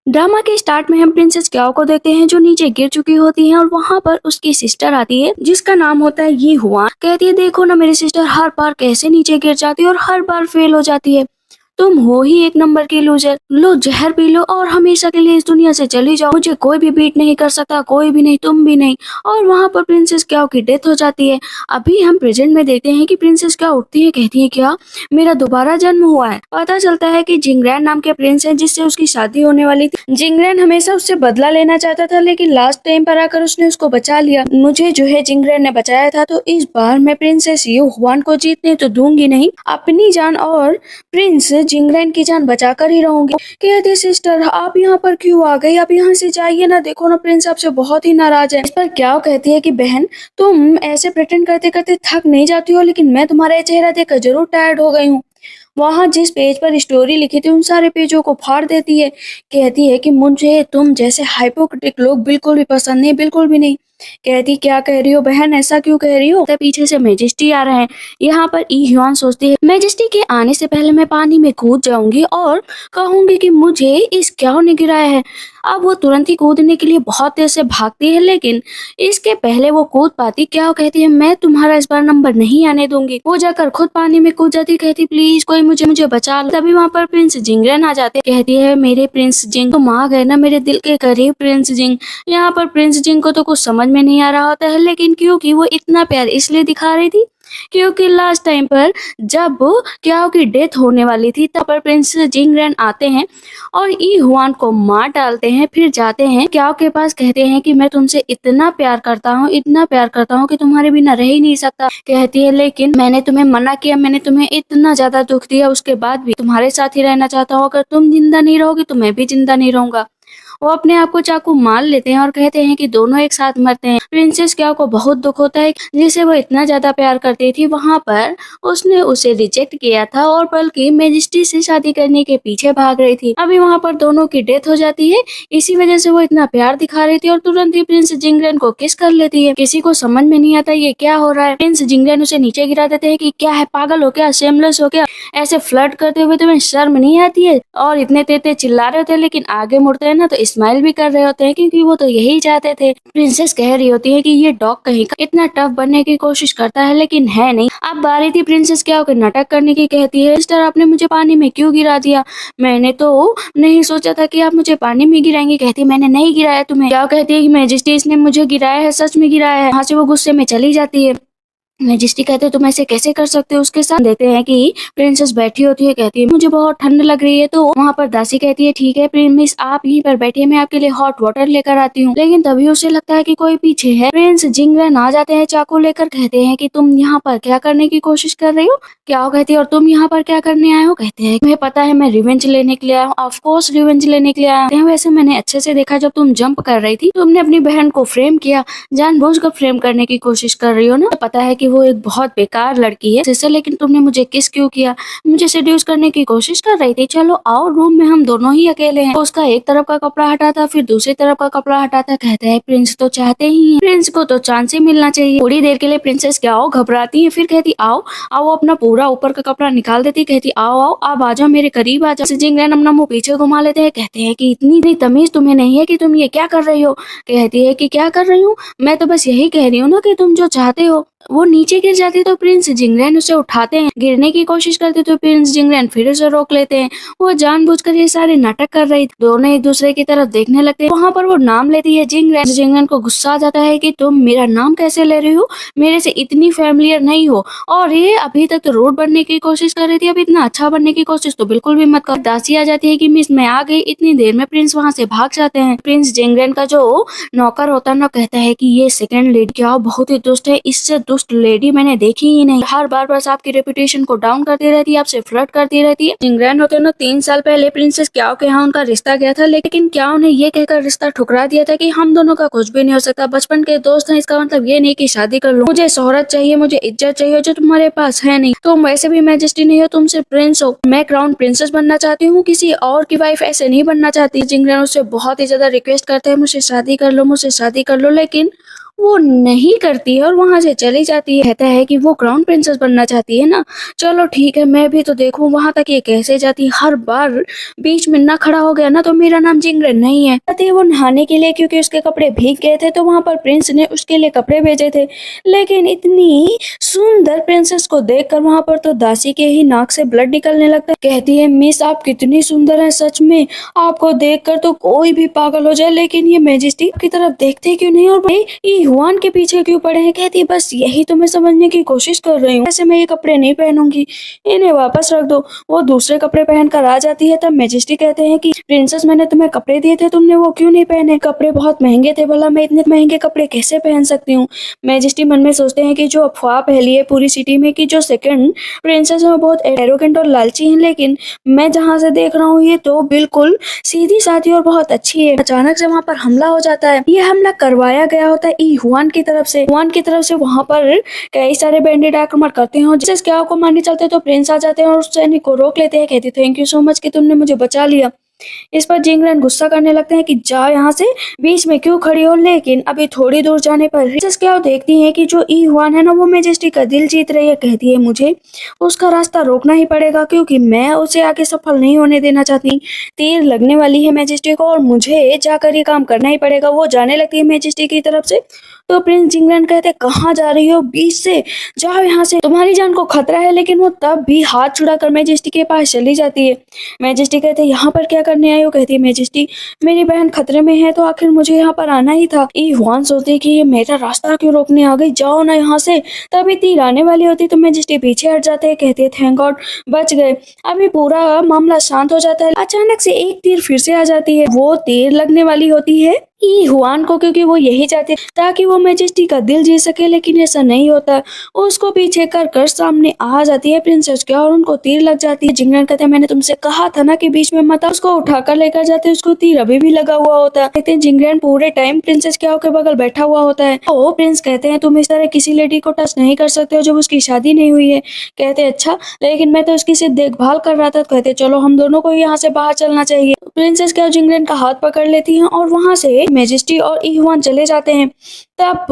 Drama के start में हम प्रिंसेस क्याओ को देखते हैं जो नीचे गिर चुकी होती है और वहाँ पर उसकी सिस्टर आती है जिसका नाम होता है ये हुआ। कहती है देखो ना मेरी सिस्टर हर बार कैसे नीचे गिर जाती है और हर बार फेल हो जाती है। तुम हो ही एक नंबर की लूजर। लो जहर पी लो और हमेशा के लिए इस दुनिया से चली जाओ। मुझे कोई भी बीट नहीं कर सकता, कोई भी नहीं, तुम भी नहीं। और वहाँ पर प्रिंसेस क्याओ की डेथ हो जाती है। अभी हम प्रेजेंट में देखते हैं कि प्रिंसेस क्याओ उठती है, कहती है क्या मेरा दोबारा जन्म हुआ है। पता चलता है कि जिंगरैन नाम के प्रिंस है जिससे उसकी शादी होने वाली थी। जिंगरैन हमेशा उससे बदला लेना चाहता था लेकिन लास्ट टाइम पर आकर उसने उसको बचा लिया। मुझे जो है जिंगरैन ने बचाया था, तो इस बार मैं प्रिंसेस यू हुआन को जीतने तो दूंगी नहीं, अपनी जान और प्रिंस जिंगरैन की जान बचाकर ही रहूंगी। कहती सिस्टर आप यहाँ पर क्यों आ गई, आप यहाँ से जाइए ना, देखो ना प्रिंस आपसे बहुत ही नाराज है। इस पर क्या कहती है कि बहन तुम ऐसे प्रिटेंड करते करते थक नहीं जाती हो, लेकिन मैं तुम्हारा चेहरा देखकर जरूर टायर्ड हो गई हूँ। वहाँ जिस पेज पर स्टोरी लिखी थी उन सारे पेजों को फाड़ देती है। कहती है कि मुझे तुम जैसे हाइपोक्रिटिक लोग बिल्कुल भी पसंद नहीं, बिल्कुल भी नहीं। कहती क्या कह रही हो बहन, ऐसा क्यों कह रही हो। तो पीछे से मेजेस्टी आ रहे हैं। यहाँ पर ई ह्यून सोचती है मेजेस्टी के आने से पहले मैं पानी में कूद जाऊंगी और कहूंगी कि मुझे इस क्याओ ने गिराया है। अब वो तुरंत ही कूदने के लिए बहुत तेज से भागती है, लेकिन इसके पहले वो कूद पाती। क्या कहती है मैं तुम्हारा इस बार नंबर नहीं आने दूंगी। वो जाकर खुद पानी में कूद जाती, कहती प्लीज कोई मुझे मुझे बचा लो। तभी वहाँ पर प्रिंस जिंगरैन आ जाते। कहती है मेरे प्रिंस जिंग तुम आ गए ना मेरे दिल के करीब प्रिंस जिंग। यहाँ पर प्रिंस जिंग को तो कुछ समझ में नहीं आ रहा होता है, लेकिन क्योंकि वो इतना प्यार इसलिए दिखा रही थी क्योंकि लास्ट टाइम पर जब क्याओ की डेथ होने वाली थी तब पर प्रिंस जिंगरैन आते हैं और ई हुआन को मार डालते हैं। फिर जाते हैं क्याओ के पास, कहते हैं कि मैं तुमसे इतना प्यार करता हूँ, इतना प्यार करता हूँ कि तुम्हारे बिना रह ही नहीं सकता। कहती है लेकिन मैंने तुम्हें मना किया, मैंने तुम्हें इतना ज्यादा दुख दिया, उसके बाद भी तुम्हारे साथ ही रहना चाहता हूँ। अगर तुम जिंदा नहीं रहोगी तो मैं भी जिंदा नहीं रहूंगा। वो अपने आप को चाकू मार लेते हैं और कहते हैं कि दोनों एक साथ मरते हैं। प्रिंसेस क्याओ को बहुत दुख होता है, जिसे वो इतना ज्यादा प्यार करती थी वहाँ पर उसने उसे रिजेक्ट किया था और बल्कि मेजेस्टी से शादी करने के पीछे भाग रही थी। अभी वहाँ पर दोनों की डेथ हो जाती है। इसी वजह से वो इतना प्यार दिखा रही थी और तुरंत ही प्रिंस जिंगरैन को किस कर लेती है। किसी को समझ में नहीं आता ये क्या हो रहा है। प्रिंस जिंगरैन उसे नीचे गिरा देते हैं कि क्या है, पागल हो क्या, शेमलेस हो क्या, ऐसे फ्लर्ट करते हुए तुम्हें शर्म नहीं आती है। और इतने तेज चिल्ला रहे होते हैं, लेकिन आगे मुड़ते हैं ना तो स्माइल भी कर रहे होते हैं क्योंकि वो तो यही चाहते थे। प्रिंसेस कह रही होती है कि ये डॉग कहीं का इतना टफ बनने की कोशिश करता है लेकिन है नहीं। अब बारी थी प्रिंसेस क्याओ के नाटक करने की। कहती है सिस्टर आपने मुझे पानी में क्यों गिरा दिया, मैंने तो नहीं सोचा था कि आप मुझे पानी में गिराएंगे। कहती है मैंने नहीं गिराया तुम्हें। क्या कहती है कि मैजेस्टी इसने मुझे गिराया है, सच में गिराया है। वहाँ से वो गुस्से में चली जाती है। मैजेस्टी कहते हैं तुम ऐसे कैसे कर सकते हो उसके साथ। देखते हैं कि प्रिंसेस बैठी होती है, कहती है मुझे बहुत ठंड लग रही है। तो वहाँ पर दासी कहती है ठीक है प्रिंस आप यहीं पर बैठिए, मैं आपके लिए हॉट वाटर लेकर आती हूँ। लेकिन तभी उसे लगता है कि कोई पीछे है। प्रिंस जिंगरैन आ जाते हैं चाकू लेकर। कहते हैं कि तुम यहाँ पर क्या करने की कोशिश कर रही हो। क्या कहती है और तुम यहाँ पर क्या करने आए हो। कहते हैं तुम्हें पता है मैं रिवेंज लेने के लिए आया हूँ। ऑफकोर्स रिवेंज लेने के लिए आया हूँ। वैसे मैंने अच्छे से देखा जब तुम जंप कर रही थी तुमने अपनी बहन को फ्रेम किया, जानबूझकर फ्रेम करने की कोशिश कर रही हो ना। पता है कि वो एक बहुत बेकार लड़की है जैसे, लेकिन तुमने मुझे किस क्यों किया, मुझे सेड्यूस करने की कोशिश कर रही थी। चलो आओ रूम में हम दोनों ही अकेले हैं। तो उसका एक तरफ का कपड़ा हटाता फिर दूसरी तरफ का कपड़ा हटाता। कहता है प्रिंस तो चाहते ही हैं, प्रिंस को तो चांस ही मिलना चाहिए। थोड़ी देर के लिए प्रिंसेस क्या हो घबराती है, फिर कहती आओ आओ, अपना पूरा ऊपर का कपड़ा निकाल देती। कहती आओ आओ आप आ जाओ, मेरे करीब आ जाओ। जिंगरैन अपना मुंह पीछे घुमा लेते हैं। कहते हैं कि इतनी तमीज तुम्हें नहीं है कि तुम ये क्या कर रही हो। कहती है कि क्या कर रही हूँ, मैं तो बस यही कह रही हूँ ना कि तुम जो चाहते हो। वो नीचे गिर जाती तो प्रिंस जिंगरैन उसे उठाते हैं, गिरने की कोशिश करते तो प्रिंस जिंगरैन फिर उसे रोक लेते हैं। वो जानबूझकर ये सारे नाटक कर रही थी। दोनों एक दूसरे की तरफ देखने लगते हैं। वहाँ पर वो नाम लेती है जिंगरैन। जिंगरैन को गुस्सा आ जाता है कि तुम मेरा नाम कैसे ले रही हो, मेरे से इतनी फैमिलियर नहीं हो, और ये अभी तक तो रोड बनने की कोशिश कर रही थी, अब इतना अच्छा बनने की कोशिश तो बिल्कुल भी मत कर। दासी आ जाती है कि मिस मैं आ गई। इतनी देर में प्रिंस वहाँ से भाग जाते हैं। प्रिंस जिंगरैन का जो नौकर होता है ना कहता है कि ये सेकंड लेडी क्या बहुत ही दुष्ट है, इससे दुष्ट लेडी मैंने देखी ही नहीं। हर बार बस आपकी रेपुटेशन को डाउन करती रहती है, आपसे फ्लर्ट करती रहती है। जिंगरैन होते ना 3 साल पहले प्रिंसेस क्याओ के यहाँ उनका रिश्ता गया था, लेकिन क्याओ ने ये कहकर रिश्ता ठुकरा दिया था कि हम दोनों का कुछ भी नहीं हो सकता, बचपन के दोस्त हैं, इसका मतलब ये नहीं कि शादी कर लो। मुझे शोहरत चाहिए, मुझे इज्जत चाहिए जो तुम्हारे पास है नहीं। तुम वैसे भी मैजेस्टी नहीं हो, तुम सिर्फ प्रिंस हो। मैं क्राउन प्रिंसेस बनना चाहती हूँ, किसी और की वाइफ ऐसे नहीं बनना चाहती। जिंगरैन उससे बहुत ही ज्यादा रिक्वेस्ट करते हैं मुझसे शादी कर लो, मुझसे शादी कर लो, लेकिन वो नहीं करती है और वहाँ से चली जाती है। कहता है कि वो क्राउन प्रिंसेस बनना चाहती है ना, चलो ठीक है मैं भी तो देखूं वहाँ तक ये कैसे जाती है। हर बार बीच में ना खड़ा हो गया ना तो मेरा नाम जिंगरन नहीं है। कहती है वो नहाने के लिए क्योंकि उसके कपड़े भीग गए थे तो वहाँ पर प्रिंस ने उसके लिए कपड़े भेजे थे। लेकिन इतनी सुंदर प्रिंसेस को देखकर वहाँ पर तो दासी के ही नाक से ब्लड निकलने लगता है। कहती है मिस आप कितनी सुंदर है, सच में आपको देखकर तो कोई भी पागल हो जाए, लेकिन ये मैजेस्टी की तरफ देखते क्यों नहीं और भाई ये हुआन के पीछे क्यों पड़े हैं। कहती है बस यही तो मैं समझने की कोशिश कर रही हूँ, ऐसे मैं ये कपड़े नहीं पहनूंगी, इन्हें वापस रख दो। वो दूसरे कपड़े पहनकर आ जाती है। तब मैजेस्टी कहते हैं कि प्रिंसेस मैंने तुम्हें कपड़े दिए थे, तुमने वो क्यों नहीं पहने, कपड़े बहुत महंगे थे, भला मैं इतने महंगे कपड़े कैसे पहन सकती हूँ। मैजेस्टी मन में सोचते हैं कि जो अफवाह फैली है पूरी सिटी में कि जो सेकंड प्रिंसेस है वो बहुत एरोगेंट और लालची है, लेकिन मैं जहाँ से देख रहा हूँ ये तो बिल्कुल सीधी सादी और बहुत अच्छी है। अचानक से वहाँ पर हमला हो जाता है। ये हमला करवाया गया होता है ई हुआन की तरफ से। हुआन की तरफ से वहाँ पर कई सारे बैंडिट आक्रमण करते हैं, जिससे क्या को मारने चलते हैं तो प्रिंस आ जाते हैं और उस सैनिक को रोक लेते हैं। कहते थैंक यू सो मच कि तुमने मुझे बचा लिया। इस पर जिंगरन गुस्सा करने लगते हैं कि जाओ यहाँ से, बीच में क्यों खड़ी हो। लेकिन अभी थोड़ी दूर जाने पर प्रिंसेस क्या देखती है कि जो ई हुआन है ना वो मैजेस्टी का दिल जीत रही है। कहती है मुझे उसका रास्ता रोकना ही पड़ेगा क्योंकि मैं उसे आगे सफल नहीं होने देना चाहती। तीर लगने वाली है मैजेस्टी को और मुझे जाकर ये काम करना ही पड़ेगा। वो जाने लगती है मैजेस्टी की तरफ से तो प्रिंस जिंगरन कहते कहाँ जा रही हो, बीच से जाओ यहाँ से, तुम्हारी जान को खतरा है। लेकिन वो तब भी हाथ छुड़ाकर मैजेस्टी के पास चली जाती है। मैजेस्टी कहते यहाँ पर क्या करने आई हो। कहती है मैजेस्टी मेरी बहन खतरे में है तो आखिर मुझे यहाँ पर आना ही था। ई हुआन सोचती कि ये मेरा रास्ता क्यों रोकने आ गई, जाओ ना यहाँ से। तभी तीर आने वाली होती तो मैजेस्टी पीछे हट जाते हैं। कहती है थैंक गॉड बच गए। अभी पूरा मामला शांत हो जाता है। अचानक से एक तीर फिर से आ जाती है। वो तीर लगने वाली होती है ई हुआन को क्योंकि वो यही चाहते ताकि वो मैजेस्टी का दिल जीत सके, लेकिन ऐसा नहीं होता। उसको पीछे कर सामने आ जाती है प्रिंसेस के और उनको तीर लग जाती है। जिंगरन कहते हैं मैंने तुमसे कहा था ना कि बीच में मत आओ। उसको उठाकर लेकर जाते उसको तीर अभी भी लगा हुआ होता है। कहते हैं जिंगरन पूरे टाइम प्रिंसेस के बगल बैठा हुआ होता है। तो प्रिंस कहते हैं तुम इस तरह किसी लेडी को टच नहीं कर सकते हो जब उसकी शादी नहीं हुई है। कहते हैं अच्छा लेकिन मैं तो उसकी सिर्फ देखभाल कर रहा था। कहते चलो हम दोनों को यहाँ से बाहर चलना चाहिए। प्रिंसेस क्या जिंगरन का हाथ पकड़ लेती है और वहां से मैजेस्टी और ई हुआन चले जाते हैं। तब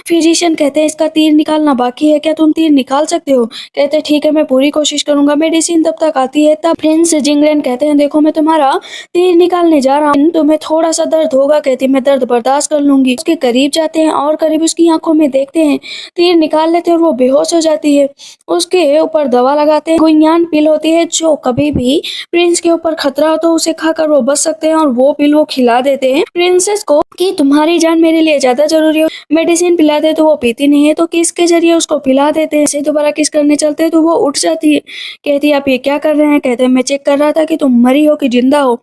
फिजिशियन कहते हैं इसका तीर निकालना बाकी है, क्या तुम तीर निकाल सकते हो। कहते हैं ठीक है मैं पूरी कोशिश करूंगा। मेडिसिन तब तक आती है। तब प्रिंस जिंगरन कहते हैं देखो मैं तुम्हारा तीर निकालने जा रहा हूँ, तुम्हें थोड़ा सा दर्द होगा। कहती मैं दर्द बर्दाश्त कर लूंगी। उसके करीब जाते हैं और करीब उसकी आंखों में देखते हैं, तीर निकाल लेते हैं और वो बेहोश हो जाती है। उसके ऊपर दवा लगाते हैं। गुइयान पिल होती है जो कभी भी प्रिंस के ऊपर खतरा हो तो उसे खाकर वो बच सकते हैं और वो पिल वो खिला देते हैं प्रिंसेस को कि तुम्हारी जान मेरे लिए ज्यादा जरूरी हो। मेडिसिन पिलाते तो वो पीती नहीं है तो किस के जरिए उसको पिला देते हैं। ऐसे दोबारा किस करने चलते हैं तो वो उठ जाती है। कहती है आप ये क्या कर रहे हैं। कहते हैं मैं चेक कर रहा था कि तुम मरी हो कि जिंदा हो,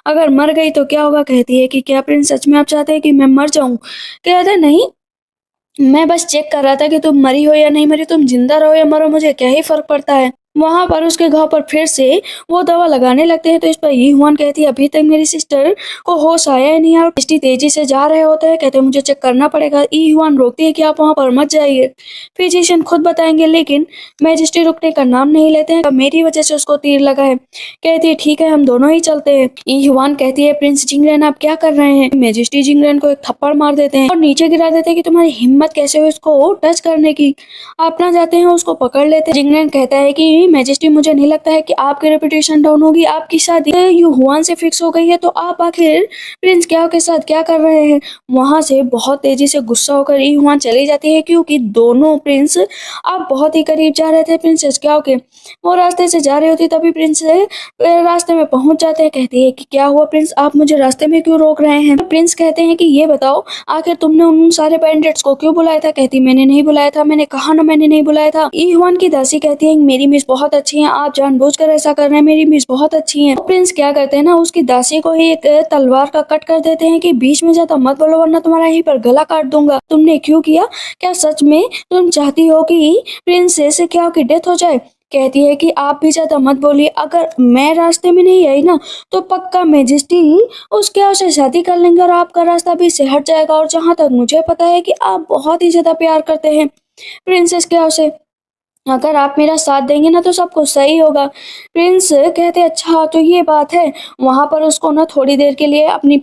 अगर मर गई तो क्या होगा। कहती है कि क्या प्रिंस सच में आप चाहते हैं कि मैं मर जाऊं। कहते हैं नहीं मैं बस चेक कर रहा था कि तुम मरी हो या नहीं मरी, तुम जिंदा रहो या मरो मुझे क्या ही फर्क पड़ता है। वहां पर उसके घाव पर फिर से वो दवा लगाने लगते हैं तो इस पर ये हुआन कहती है अभी तक मेरी सिस्टर को होश आया ही नहीं है और मिस्टी तेजी से जा रहे होते हैं। कहते हैं मुझे चेक करना पड़ेगा। ई हुआन रोकती है कि आप वहां पर मत जाइए, फिजिशियन खुद बताएंगे। लेकिन मैजिस्ट्रेट रुकने का नाम नहीं लेते हैं। मेरी वजह से उसको तीर लगा है। कहती है ठीक है हम दोनों ही चलते हैं। ई हुआन कहती है प्रिंस जिंगरन आप क्या कर रहे हैं। मैजिस्ट्रेट जिंगरन को एक थप्पड़ मार देते हैं और नीचे गिरा देते हैं कि तुम्हारी हिम्मत कैसे हुई उसको टच करने की। अपना जाते हैं उसको पकड़ लेते हैं। जिंगरन कहता है कि मैजेस्टी मुझे नहीं लगता है कि आपकी रेपुटेशन डाउन होगी, आपकी शादी यू हुआन से फिक्स हो गई है तो आप आखिर प्रिंस क्याओ के साथ क्या कर रहे हैं। वहां से बहुत तेजी से गुस्सा होकर ई हुआन चली जाती है क्योंकि दोनों प्रिंस अब बहुत ही करीब जा रहे थे प्रिंसेस क्याओ के। वो रास्ते से जा रही होती तभी प्रिंस रास्ते में पहुंच जाते हैं। कहती है कि क्या हुआ प्रिंस आप मुझे रास्ते में क्यों रोक रहे हैं। प्रिंस कहते हैं कि ये बताओ आखिर तुमने उन सारे बैंडिट्स को क्यों बुलाया था। कहती मैंने नहीं बुलाया था, मैंने कहा ना मैंने नहीं बुलाया था। ई हुआन की दासी कहती है मेरी मिस बहुत अच्छी है, आप जानबूझकर ऐसा कर रहे हैं, मेरी मिस बहुत अच्छी है। तो प्रिंस क्या करते हैं ना उसकी दासी को ही एक तलवार का कट कर देते हैं कि बीच में ज्यादा मत बोलो वरना तुम्हारा यहीं पर गला काट दूंगा। तुमने क्यों किया, क्या सच में तुम चाहती हो कि प्रिंसेस क्या की डेथ हो जाए। कहती है कि आप भी ज्यादा मत बोलिए, अगर मैं रास्ते में नहीं आई ना तो पक्का मैजेस्टी उसके उससे शादी कर लेंगे और आपका रास्ता भी से हट जाएगा। और जहां तक मुझे पता है कि आप बहुत ही ज्यादा प्यार करते हैं प्रिंसेस क्या उसे। अगर आप मेरा साथ देंगे ना तो सब कुछ सही होगा। प्रिंस कहते अच्छा तो ये बात है। वहां पर उसको ना थोड़ी देर के लिए अपनी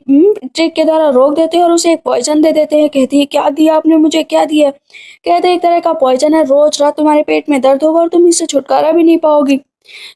ट्रिक के द्वारा रोक देते हैं और उसे एक पॉइजन दे देते हैं। कहती है क्या दिया आपने मुझे, क्या दिया? कहते एक तरह का पॉइजन है, रोज रात तुम्हारे पेट में दर्द होगा और तुम इससे छुटकारा भी नहीं पाओगी।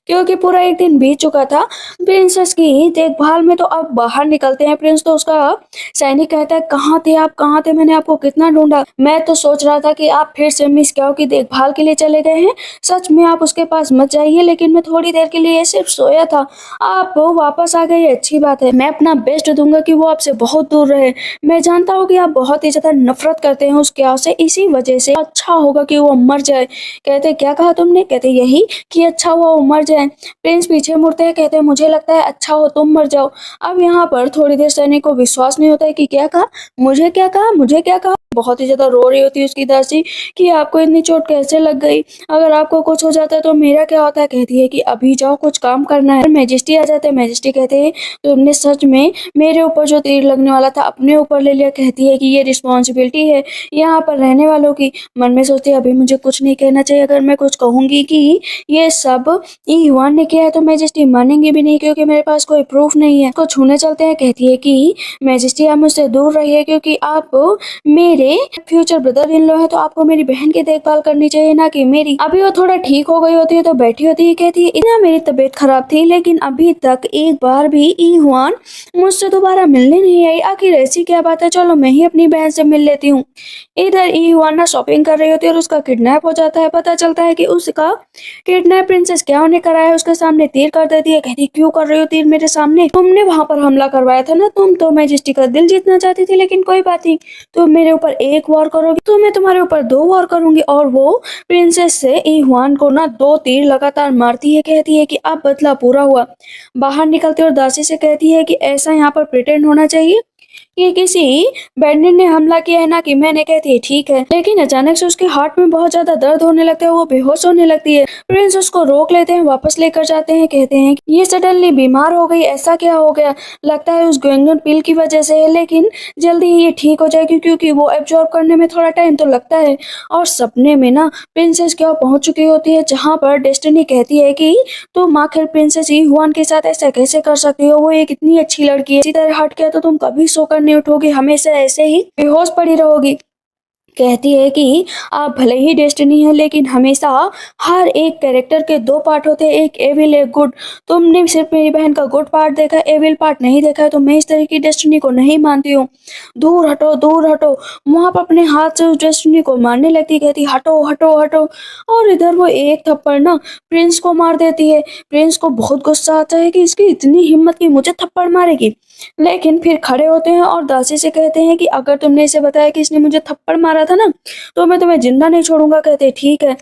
क्योंकि पूरा एक दिन बीत चुका था प्रिंसेस की देखभाल में। तो अब बाहर निकलते हैं प्रिंस, तो उसका सैनिक कहता है कहाँ थे आप, कहाँ थे, मैंने आपको कितना ढूंढा। मैं तो सोच रहा था कि आप फिर से मिस क्याओ की देखभाल के लिए चले गए हैं। सच में आप उसके पास मत जाइए, लेकिन मैं थोड़ी देर के लिए सिर्फ सोया था, आप वापस आ गए, अच्छी बात है। मैं अपना बेस्ट दूंगा कि वो आपसे बहुत दूर रहे। मैं जानता हूँ कि आप बहुत ही ज्यादा नफरत करते हैं उस क्याओ से, इसी वजह से अच्छा होगा कि वो मर जाए। कहते क्या कहा तुमने? कहते यही कि अच्छा हुआ वो मर जाए। प्रिंस पीछे मुड़ते हैं, कहते हैं मुझे लगता है अच्छा हो तुम मर जाओ। अब यहाँ पर थोड़ी देर सैनिक को विश्वास नहीं होता है कि क्या कहा, मुझे क्या कहा, मुझे क्या कहा। बहुत ही ज्यादा रो रही होती है उसकी दासी कि आपको इतनी चोट कैसे लग गई, अगर आपको कुछ हो जाता है तो मेरा क्या होता है। कहती है कि अभी जाओ, कुछ काम करना है। मैजेस्टी आ जाते हैं। मैजेस्टी कहते हैं तुमने सच में मेरे ऊपर जो तीर लगने वाला था अपने ऊपर ले लिया। कहती है कि ये रिस्पॉन्सिबिलिटी है यहाँ पर रहने वालों की। मन में सोचती है अभी मुझे कुछ नहीं कहना चाहिए, अगर मैं कुछ कहूंगी कि ये सब युवान ने किया है तो मैजेस्टी मानेंगे भी नहीं, क्योंकि मेरे पास कोई प्रूफ नहीं है। को छूने चलते हैं। कहती है कि मैजेस्टी आप मुझसे दूर रहिए, क्योंकि आप मेरे फ्यूचर ब्रदर इन लॉ है, तो आपको मेरी बहन की देखभाल करनी चाहिए ना कि मेरी। अभी वो थोड़ा ठीक हो गई होती है तो बैठी होती है। कहती है इतना मेरी तबीयत खराब थी, लेकिन अभी तक एक बार भी युवान मुझसे दोबारा मिलने नहीं आई। आखिर ऐसी क्या बात है, चलो मैं ही अपनी बहन से मिल लेती हूँ। इधर युवान शॉपिंग कर रही होती है और उसका किडनैप हो जाता है। पता चलता है कि उसका किडनैप प्रिंसेस क्या ने कराया है, उसके सामने तीर कर देती है। कहती क्यों कर रही हो तीर मेरे सामने, तुमने वहां पर हमला करवाया था ना, तुम तो मैजेस्टी का दिल जीतना चाहती थी, लेकिन कोई बात नहीं, तुम मेरे ऊपर एक वॉर करोगी तो मैं तुम्हारे ऊपर दो वॉर करूंगी। और वो प्रिंसेस से इहुआन को ना दो तीर लगातार मारती है। कहती है कि अब बदला पूरा हुआ। बाहर निकलती और दासी से कहती है कि ऐसा यहाँ पर प्रिटेंड होना चाहिए कि किसी बैंडिट ने हमला किया है ना कि मैंने। कहती है ठीक है, लेकिन अचानक से उसके हार्ट में बहुत ज्यादा दर्द होने लगता है, वो बेहोश होने लगती है। प्रिंस उसको रोक लेते हैं, वापस लेकर जाते हैं। कहते हैं कि ये सडनली बीमार हो गई, ऐसा क्या हो गया, लगता है उस गोइंगन पिल की वजह से है, लेकिन जल्दी ही ये ठीक हो जाएगी, क्योंकि वो एब्जॉर्ब करने में थोड़ा टाइम तो लगता है। और सपने में ना प्रिंसेस क्या पहुंच चुकी होती है, जहां पर डेस्टिनी कहती है कि तुम आखिर प्रिंसेस युआन के साथ ऐसा कैसे कर सकती हो, वो एक इतनी अच्छी लड़की है, इसी तरह हट गया तो तुम कभी सोकर नहीं उठोगी, हमेशा ऐसे ही बेहोश पड़ी रहोगी। कहती है कि आप भले ही डेस्टिनी है, लेकिन हमेशा हर एक कैरेक्टर के दो पार्ट होते हैं, एक एविल एक गुड। तुमने सिर्फ मेरी बहन का गुड पार्ट देखा, एविल पार्ट नहीं देखा है, तो मैं इस तरह की डेस्टिनी को नहीं मानती हूँ। दूर हटो, दूर हटो। वहां पर अपने हाथ से उस डेस्टिनी को मारने लगती, कहती हटो हटो हटो। और इधर वो एक थप्पड़ ना प्रिंस को मार देती है। प्रिंस को बहुत गुस्सा आता है कि इसकी इतनी हिम्मत कि मुझे थप्पड़ मारेगी, लेकिन फिर खड़े होते हैं और दासी से कहते हैं कि अगर तुमने इसे बताया कि इसने मुझे थप्पड़ मारा था ना, तो मैं तुम्हें जिंदा नहीं छोड़ूंगा। कहते ठीक है,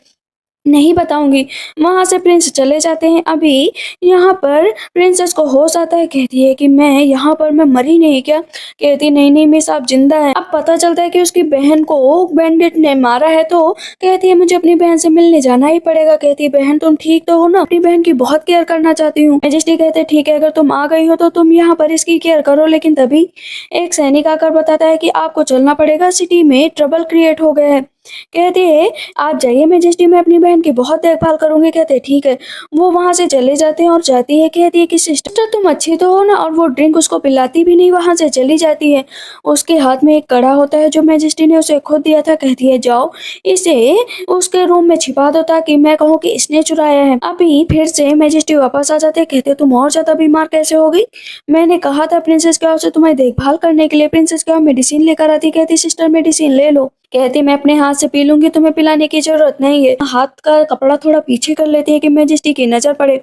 नहीं बताऊंगी। वहां से प्रिंस चले जाते हैं। अभी यहाँ पर प्रिंसेस को होश आता है। कहती है कि मैं यहाँ पर मैं मरी नहीं क्या? कहती नहीं नहीं मिस, आप जिंदा है। अब पता चलता है कि उसकी बहन को बैंडिट ने मारा है। तो कहती है मुझे अपनी बहन से मिलने जाना ही पड़ेगा। कहती है बहन तुम ठीक तो हो ना? अपनी बहन की बहुत केयर करना चाहती हूँ। मैजेस्टी कहते हैं ठीक है, अगर तुम आ गई हो तो तुम यहाँ पर इसकी केयर करो। लेकिन तभी एक सैनिक आकर बताता है कि आपको चलना पड़ेगा, सिटी में ट्रबल क्रिएट हो गया है। कहते हैं आप जाइए मैजेस्टी, मैं अपनी बहन की बहुत देखभाल करूंगी। कहते ठीक है। वो वहां से चले जाते हैं और जाती है। कहती है कि सिस्टर तुम अच्छी तो हो ना? और वो ड्रिंक उसको पिलाती भी नहीं, वहां से चली जाती है। उसके हाथ में एक कड़ा होता है जो मैजेस्टी ने उसे खुद दिया था। कहती है जाओ इसे उसके रूम में छिपा दो, ताकि मैं कहूँ कि इसने चुराया है। अभी फिर से मैजेस्टी वापस आ जाते हैं। कहते तुम और ज्यादा बीमार कैसे हो गई? मैंने कहा था प्रिंसेस क्या से तुम्हें देखभाल करने के लिए। प्रिंसेस क्या मेडिसिन लेकर आती। कहती सिस्टर मेडिसिन ले लो। कहती मैं अपने हाथ से पी लूंगी, तुम्हें पिलाने की जरूरत नहीं है। हाथ का कपड़ा थोड़ा पीछे कर लेती है कि मैजेस्टी की नजर पड़े।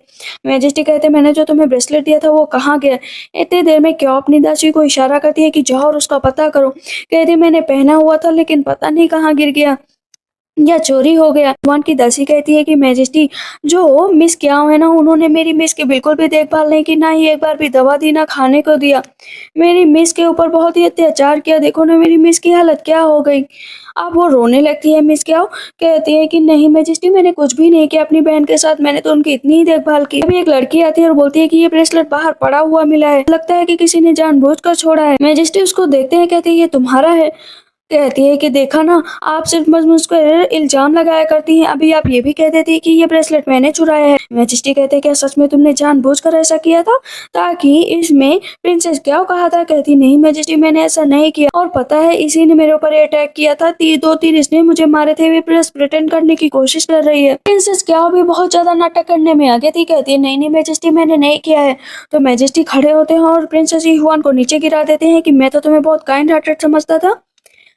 मैजेस्टी कहते मैंने जो तुम्हें ब्रेसलेट दिया था वो कहाँ गया? इतनी देर में क्या अपनी दासी को इशारा करती है कि जाओ और उसका पता करो। कहती मैंने पहना हुआ था, लेकिन पता नहीं कहाँ गिर गया या चोरी हो गया। भगवान की दासी कहती है कि मैजेस्टी जो मिस क्या है ना, उन्होंने मेरी मिस की बिल्कुल भी देखभाल नहीं की, ना ही एक बार भी दवा दी, ना खाने को दिया। मेरी मिस के ऊपर बहुत ही अत्याचार किया। देखो ना मेरी मिस की हालत क्या हो गई। अब वो रोने लगती है। मिस क्या कहती है कि नहीं मैजेस्टी मैंने कुछ भी नहीं किया अपनी बहन के साथ, मैंने तो उनकी इतनी ही देखभाल की। अभी एक लड़की आती है और बोलती है कि ये ब्रेसलेट बाहर पड़ा हुआ मिला है, लगता है कि किसी ने जानबूझकर छोड़ा है। मैजेस्टी उसको देखते हैं, कहते हैं ये तुम्हारा है। कहती है कि देखा ना, आप सिर्फ बस मुझ पर इल्जाम लगाया करती हैं, अभी आप ये भी कह देती कि ये ब्रेसलेट मैंने चुराया है। मैजेस्टी कहते क्या सच में तुमने जानबूझकर ऐसा किया था ताकि इसमें प्रिंसेस क्या कहा था? कहती नहीं मैजेस्टी, मैंने ऐसा नहीं किया, और पता है इसी ने मेरे ऊपर अटैक किया था, दो तीर इसने मुझे मारे थे, वे प्रेस प्रिटेंड करने की कोशिश कर रही है। प्रिंसेस क्या भी बहुत ज्यादा नाटक करने में आगे थी, कहती है नहीं नहीं मैजेस्टी, मैंने नहीं किया है। तो मैजेस्टी खड़े होते हैं और प्रिंसेस युआन को नीचे गिरा देते हैं कि मैं तो तुम्हें बहुत काइंड हार्टेड समझता था,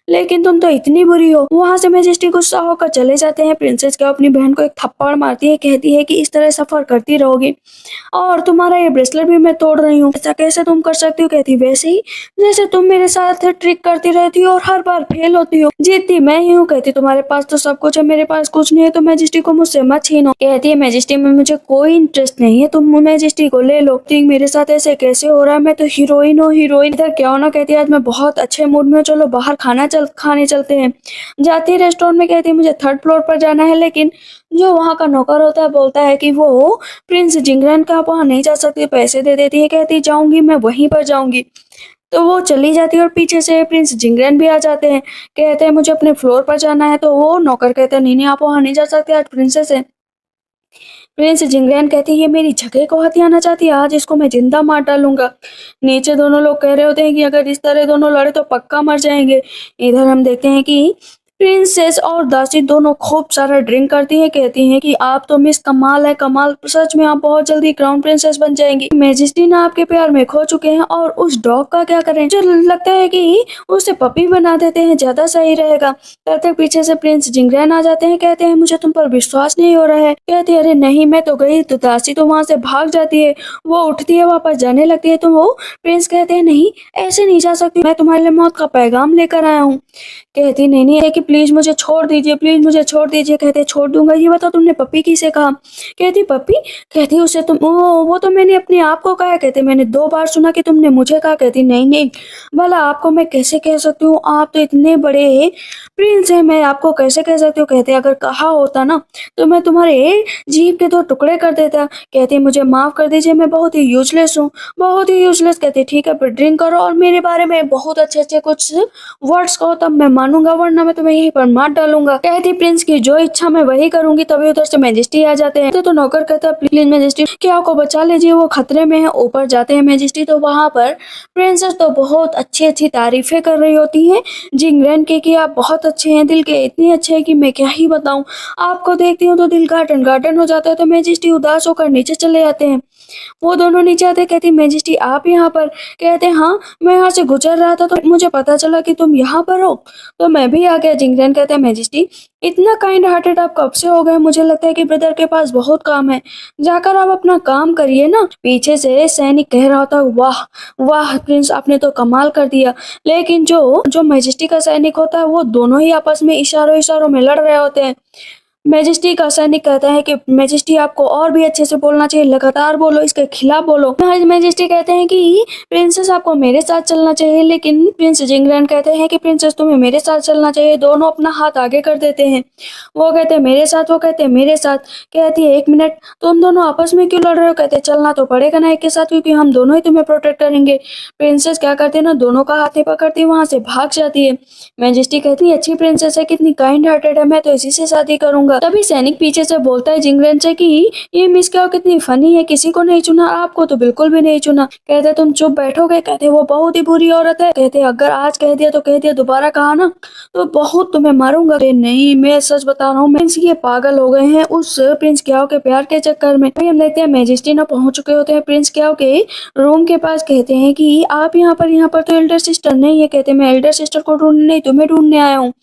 लेकिन तुम तो इतनी बुरी हो। वहाँ से मैजेस्टी गुस्सा होकर चले जाते हैं। प्रिंसेस क्या अपनी बहन को एक थप्पड़ मारती है, कहती है कि इस तरह सफर करती रहोगी और तुम्हारा ये ब्रेसलेट भी मैं तोड़ रही हूँ, ऐसा कैसे तुम कर सकती हो? कहती वैसे ही जैसे तुम मेरे साथ ट्रिक करती रहती हो और हर बार फेल होती हो, जीतती मैं ही हूँ। कहती तुम्हारे पास तो सब कुछ है, मेरे पास कुछ नहीं है, तो मैजेस्टी को मुझसे मत छीनो। कहती है मैजेस्टी में मुझे कोई इंटरेस्ट नहीं है, तुम मैजेस्टी को ले लो। ठीक मेरे साथ ऐसे कैसे हो रहा है, मैं तो हीरोइन हूँ, हीरोइन इधर क्या होना। कहती है आज मैं बहुत अच्छे मूड में हूँ, चलो बाहर खाने चलते हैं। जाती है रेस्टोरेंट में, कहती है मुझे थर्ड फ्लोर पर जाना है, लेकिन जो वहाँ का नौकर होता है बोलता है कि वो प्रिंस जिंगरन का, आप वहाँ नहीं जा सकती, पैसे दे देती है। कहती जाऊंगी, मैं वहीं पर जाऊंगी। तो वो चली जाती है और पीछे से प्रिंस जिंगरन भी आ जाते हैं, कहते हैं मुझे अपने फ्लोर पर जाना है। तो वो नौकर कहते हैं नहीं नहीं, आप वहाँ नहीं जा सकते, आज प्रिंसेस है। प्रिंस जिंगरैन कहती है ये मेरी जगह को हथियाना चाहती है, आज इसको मैं जिंदा मार डालूंगा। नीचे दोनों लोग कह रहे होते हैं कि अगर इस तरह दोनों लड़े तो पक्का मर जाएंगे। इधर हम देखते हैं कि प्रिंसेस और दासी दोनों खूब सारा ड्रिंक करती हैं, कहती हैं कि आप तो मिस कमाल है, कमाल, सच में आप बहुत जल्दी क्राउन प्रिंसेस बन जाएंगी। मैजेस्टी ना आपके प्यार में खो चुके हैं, और उस डॉग का क्या करें? जो लगता है कि उसे पपी बना देते हैं, ज्यादा सही रहेगा। तब तक पीछे से प्रिंस जिंगरैन आ जाते हैं, कहते हैं मुझे तुम पर विश्वास नहीं हो रहा है। कहती है अरे नहीं, मैं तो गई। तो दासी तो वहां से भाग जाती है, वो उठती है, वापस जाने लगती है। तो वो प्रिंस कहते हैं नहीं, ऐसे नहीं जा सकती, मैं तुम्हारे लिए मौत का पैगाम लेकर आया हूँ। कहती नहीं नहीं है कि प्लीज मुझे छोड़ दीजिए, प्लीज मुझे छोड़ दीजिए। कहते छोड़ दूंगा, ये बताओ तुमने पपी किसे कहा? कहती पपी? कहती उसे तुम वो तो मैंने अपने आप को कहा। कहते मैंने 2 बार सुना कि तुमने मुझे कहा। कहती नहीं नहीं, भला आपको मैं कैसे कह सकती हूँ, आप तो इतने बड़े प्रिंस है, मैं आपको कैसे कह सकती हूँ? कहते अगर कहा होता ना तो मैं तुम्हारे जीभ के 2 टुकड़े कर देता। कहते मुझे माफ कर दीजिए, मैं बहुत ही यूजलेस हूँ, बहुत ही यूजलेस। कहते ठीक है, पर ड्रिंक करो और मेरे बारे में बहुत अच्छे अच्छे कुछ वर्ड्स कहो, तब मैं मानूंगा, वरना मैं तुम्हें यहीं पर मार डालूंगा। कहती प्रिंस की जो इच्छा मैं वही करूंगी। तभी उधर से मैजेस्टी आ जाते हैं। तो नौकर कहता प्लीज मैजेस्टी क्या को बचा लीजिए, वो खतरे में है। ऊपर जाते हैं मैजेस्टी, तो वहां पर प्रिंसेस तो बहुत अच्छी अच्छी तारीफें कर रही होती हैं जिंगरैन के कि आप बहुत अच्छे हैं, दिल के इतने अच्छे हैं कि मैं क्या ही बताऊं, आपको देखती हूँ तो दिल गार्डन गार्डन हो जाता है। तो मैजेस्टी उदास होकर नीचे चले जाते हैं। वो दोनों नीचे आते, कहती मैजेस्टी आप यहाँ पर? कहते हाँ, मैं यहाँ से गुजर रहा था तो मुझे पता चला कि तुम यहाँ पर हो, तो मैं भी आ गया। जिंगरैन कहते हैं मैजेस्टी इतना काइंड हार्टेड आप कब से हो गए? मुझे लगता है कि ब्रदर के पास बहुत काम है, जाकर आप अपना काम करिए ना। पीछे से सैनिक कह रहा था वाह वाह प्रिंस, आपने तो कमाल कर दिया। लेकिन जो जो मैजेस्टी का सैनिक होता है वो दोनों ही आपस में इशारों इशारों में लड़ रहे होते हैं। मैजेस्टी का सैनिक कहता है कि मैजेस्टी आपको और भी अच्छे से बोलना चाहिए, लगातार बोलो, इसके खिलाफ बोलो। मैजेस्टी कहते हैं कि प्रिंसेस आपको मेरे साथ चलना चाहिए, लेकिन प्रिंस जिंगरैन कहते हैं कि प्रिंसेस तुम्हें मेरे साथ चलना चाहिए। दोनों अपना हाथ आगे कर देते हैं, वो कहते हैं मेरे साथ, वो कहते हैं मेरे साथ। कहती है 1 मिनट, तुम दोनों आपस में क्यों लड़ रहे हो? कहते चलना तो पड़ेगा ना एक के साथ, क्योंकि हम दोनों ही तुम्हें प्रोटेक्ट करेंगे। प्रिंसेस क्या करती है ना, दोनों का हाथ पकड़ती है, वहां से भाग जाती है। मैजेस्टी कहती है अच्छी प्रिंसेस है, कितनी काइंड हार्टेड है, मैं तो इसी से शादी करूंगा। तभी सैनिक पीछे से बोलता है जिंगरैन से कि ये मिस क्या कितनी फनी है, किसी को नहीं चुना, आपको तो बिल्कुल भी नहीं चुना। कहते तुम चुप बैठोगे? कहते वो बहुत ही बुरी औरत है। कहते अगर आज कह दिया तो कह दिया, दोबारा कहा ना तो बहुत तुम्हें मारूंगा। अरे नहीं, मैं सच बता रहा हूँ, प्रिंस ये पागल हो गए हैं उस प्रिंस क्याओ के प्यार के चक्कर में। अभी हम देखते हैं मैजेस्टी ना पहुंच चुके होते हैं प्रिंस क्याओ के रूम के पास। कहते हैं कि आप यहाँ पर तो एल्डर सिस्टर नहीं है। कहते मैं एल्डर सिस्टर को ढूंढने नहीं, तुम्हें ढूंढने आया हूँ।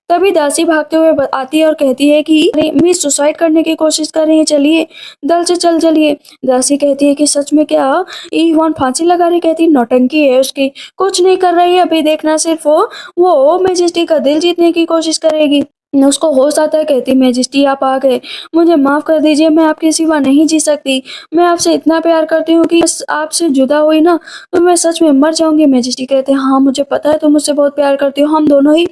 तभी दासी भागते हुए आती है और कहती है कि अरे मिस सुसाइड करने की कोशिश कर रही है, चलिए दल से चलिए। दासी कहती है कि सच में क्या ईवान फांसी लगा रही? कहती नौटंकी है उसकी, कुछ नहीं कर रही है, अभी देखना सिर्फ वो मैजेस्टी का दिल जीतने की कोशिश करेगी। उसको होश आता है, कहती मैजेस्टी आप आ गए, मुझे माफ़ कर दीजिए, मैं आपके सिवा नहीं जी सकती, मैं आपसे इतना प्यार करती हूँ कि बस आपसे जुदा हुई ना तो मैं सच में मर जाऊँगी। मैजेस्टी कहते हैं हाँ मुझे पता है तुम मुझसे बहुत प्यार करती हो, हम दोनों ही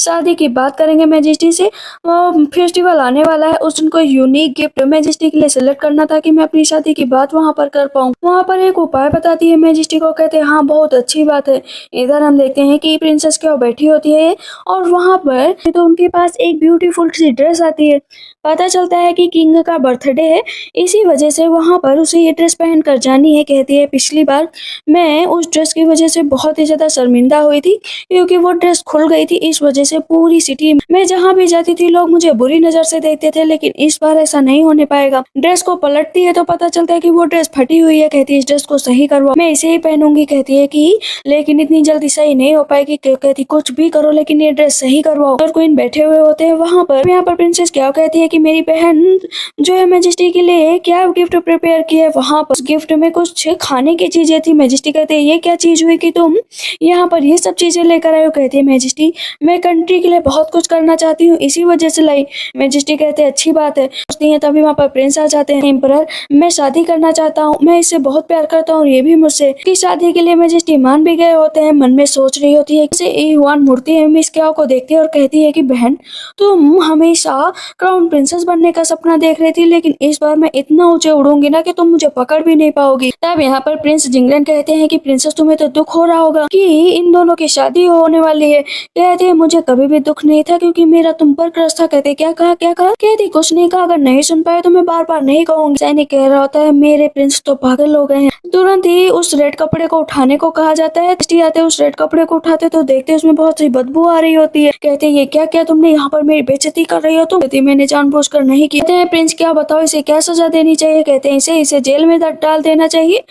शादी की बात करेंगे मैजेस्टी से। फेस्टिवल आने वाला है, उस दिन कोई यूनिक गिफ्ट मैजेस्टी के लिए सेलेक्ट करना था कि मैं अपनी शादी की बात वहाँ पर कर पाऊँ। वहाँ पर एक उपाय बताती है मैजेस्टी को, कहते हैं हाँ बहुत अच्छी बात है। इधर हम देखते हैं कि प्रिंसेस क्या बैठी होती है और वहाँ पर तो उनके पास एक ब्यूटीफुल सी ड्रेस आती है। पता चलता है कि किंग का बर्थडे है, इसी वजह से वहाँ पर उसे ये ड्रेस पहन कर जानी है। कहती है पिछली बार मैं उस ड्रेस की वजह से बहुत ही ज़्यादा शर्मिंदा हुई थी क्योंकि वो ड्रेस खुल गई थी, इस वजह से पूरी सिटी में जहाँ भी जाती थी लोग मुझे बुरी नज़र से देखते थे, लेकिन इस बार ऐसा नहीं होने पाएगा। ड्रेस को पलटती है तो पता चलता है कि वो ड्रेस फटी हुई है। कहती है इस ड्रेस को सही करवाओ, मैं इसे ही पहनूंगी। कहती है कि लेकिन इतनी जल्दी सही नहीं हो पाएगी। कहती कुछ भी करो लेकिन ये ड्रेस सही करवाओ। और क्वीन बैठे हुए होते हैं वहाँ पर। यहाँ पर प्रिंसेस क्या कहती है कि मेरी बहन जो है मैजेस्टी के लिए क्या गिफ्ट प्रिपेयर किया है। वहाँ पर गिफ्ट में कुछ खाने की चीजें थी। मैजेस्टी कहते हैं ये क्या चीज हुई कि तुम यहाँ पर ये सब चीजें लेकर आए हो। कहती है मैजेस्टी मैं कंट्री के लिए बहुत कुछ करना चाहती हूँ, इसी वजह से लाई। मैजेस्टी कहते हैं अच्छी बात है। सोचती है तभी वहाँ पर प्रिंस आ जाते हैं। एम्परर मैं शादी करना चाहता हूँ, मैं इससे बहुत प्यार करता हूँ, ये भी मुझसे। की शादी के लिए मैजेस्टी मान भी गए होते हैं। मन में सोच रही होती है कि ईवान मूर्ति है मिस क्याओ को देखती है और कहती है कि बहन तुम हमेशा क्राउन प्रिंसेस बनने का सपना देख रही थी, लेकिन इस बार मैं इतना ऊंचे उड़ूंगी ना कि तुम मुझे पकड़ भी नहीं पाओगी। तब यहाँ पर प्रिंस जिंगलन कहते हैं कि प्रिंसेस तुम्हें तो दुख हो रहा होगा कि इन दोनों की शादी होने वाली है। कहते हैं मुझे कभी भी दुख नहीं था क्योंकि मेरा तुम पर क्रश था। कहते क्या कहा क्या कहा। कहती कुछ नहीं कहा, अगर नहीं सुन पाए तो मैं बार बार नहीं कहूंगी। सैनिक कह रहा होता है मेरे प्रिंस तो पागल हो गए हैं। तुरंत ही उस रेड कपड़े को उठाने को कहा जाता है। आते उस रेड कपड़े को उठाते तो देखते उसमें बहुत सी बदबू आ रही होती है। कहते ये क्या क्या तुमने यहाँ पर मेरी बेइज्जती कर रही हो तुम। कहती मैंने जानबूझकर नहीं किया। कहते हैं प्रिंस क्या बताओ इसे क्या सजा देनी चाहिए। कहते हैं इसे जेल में डाल देना चाहिए,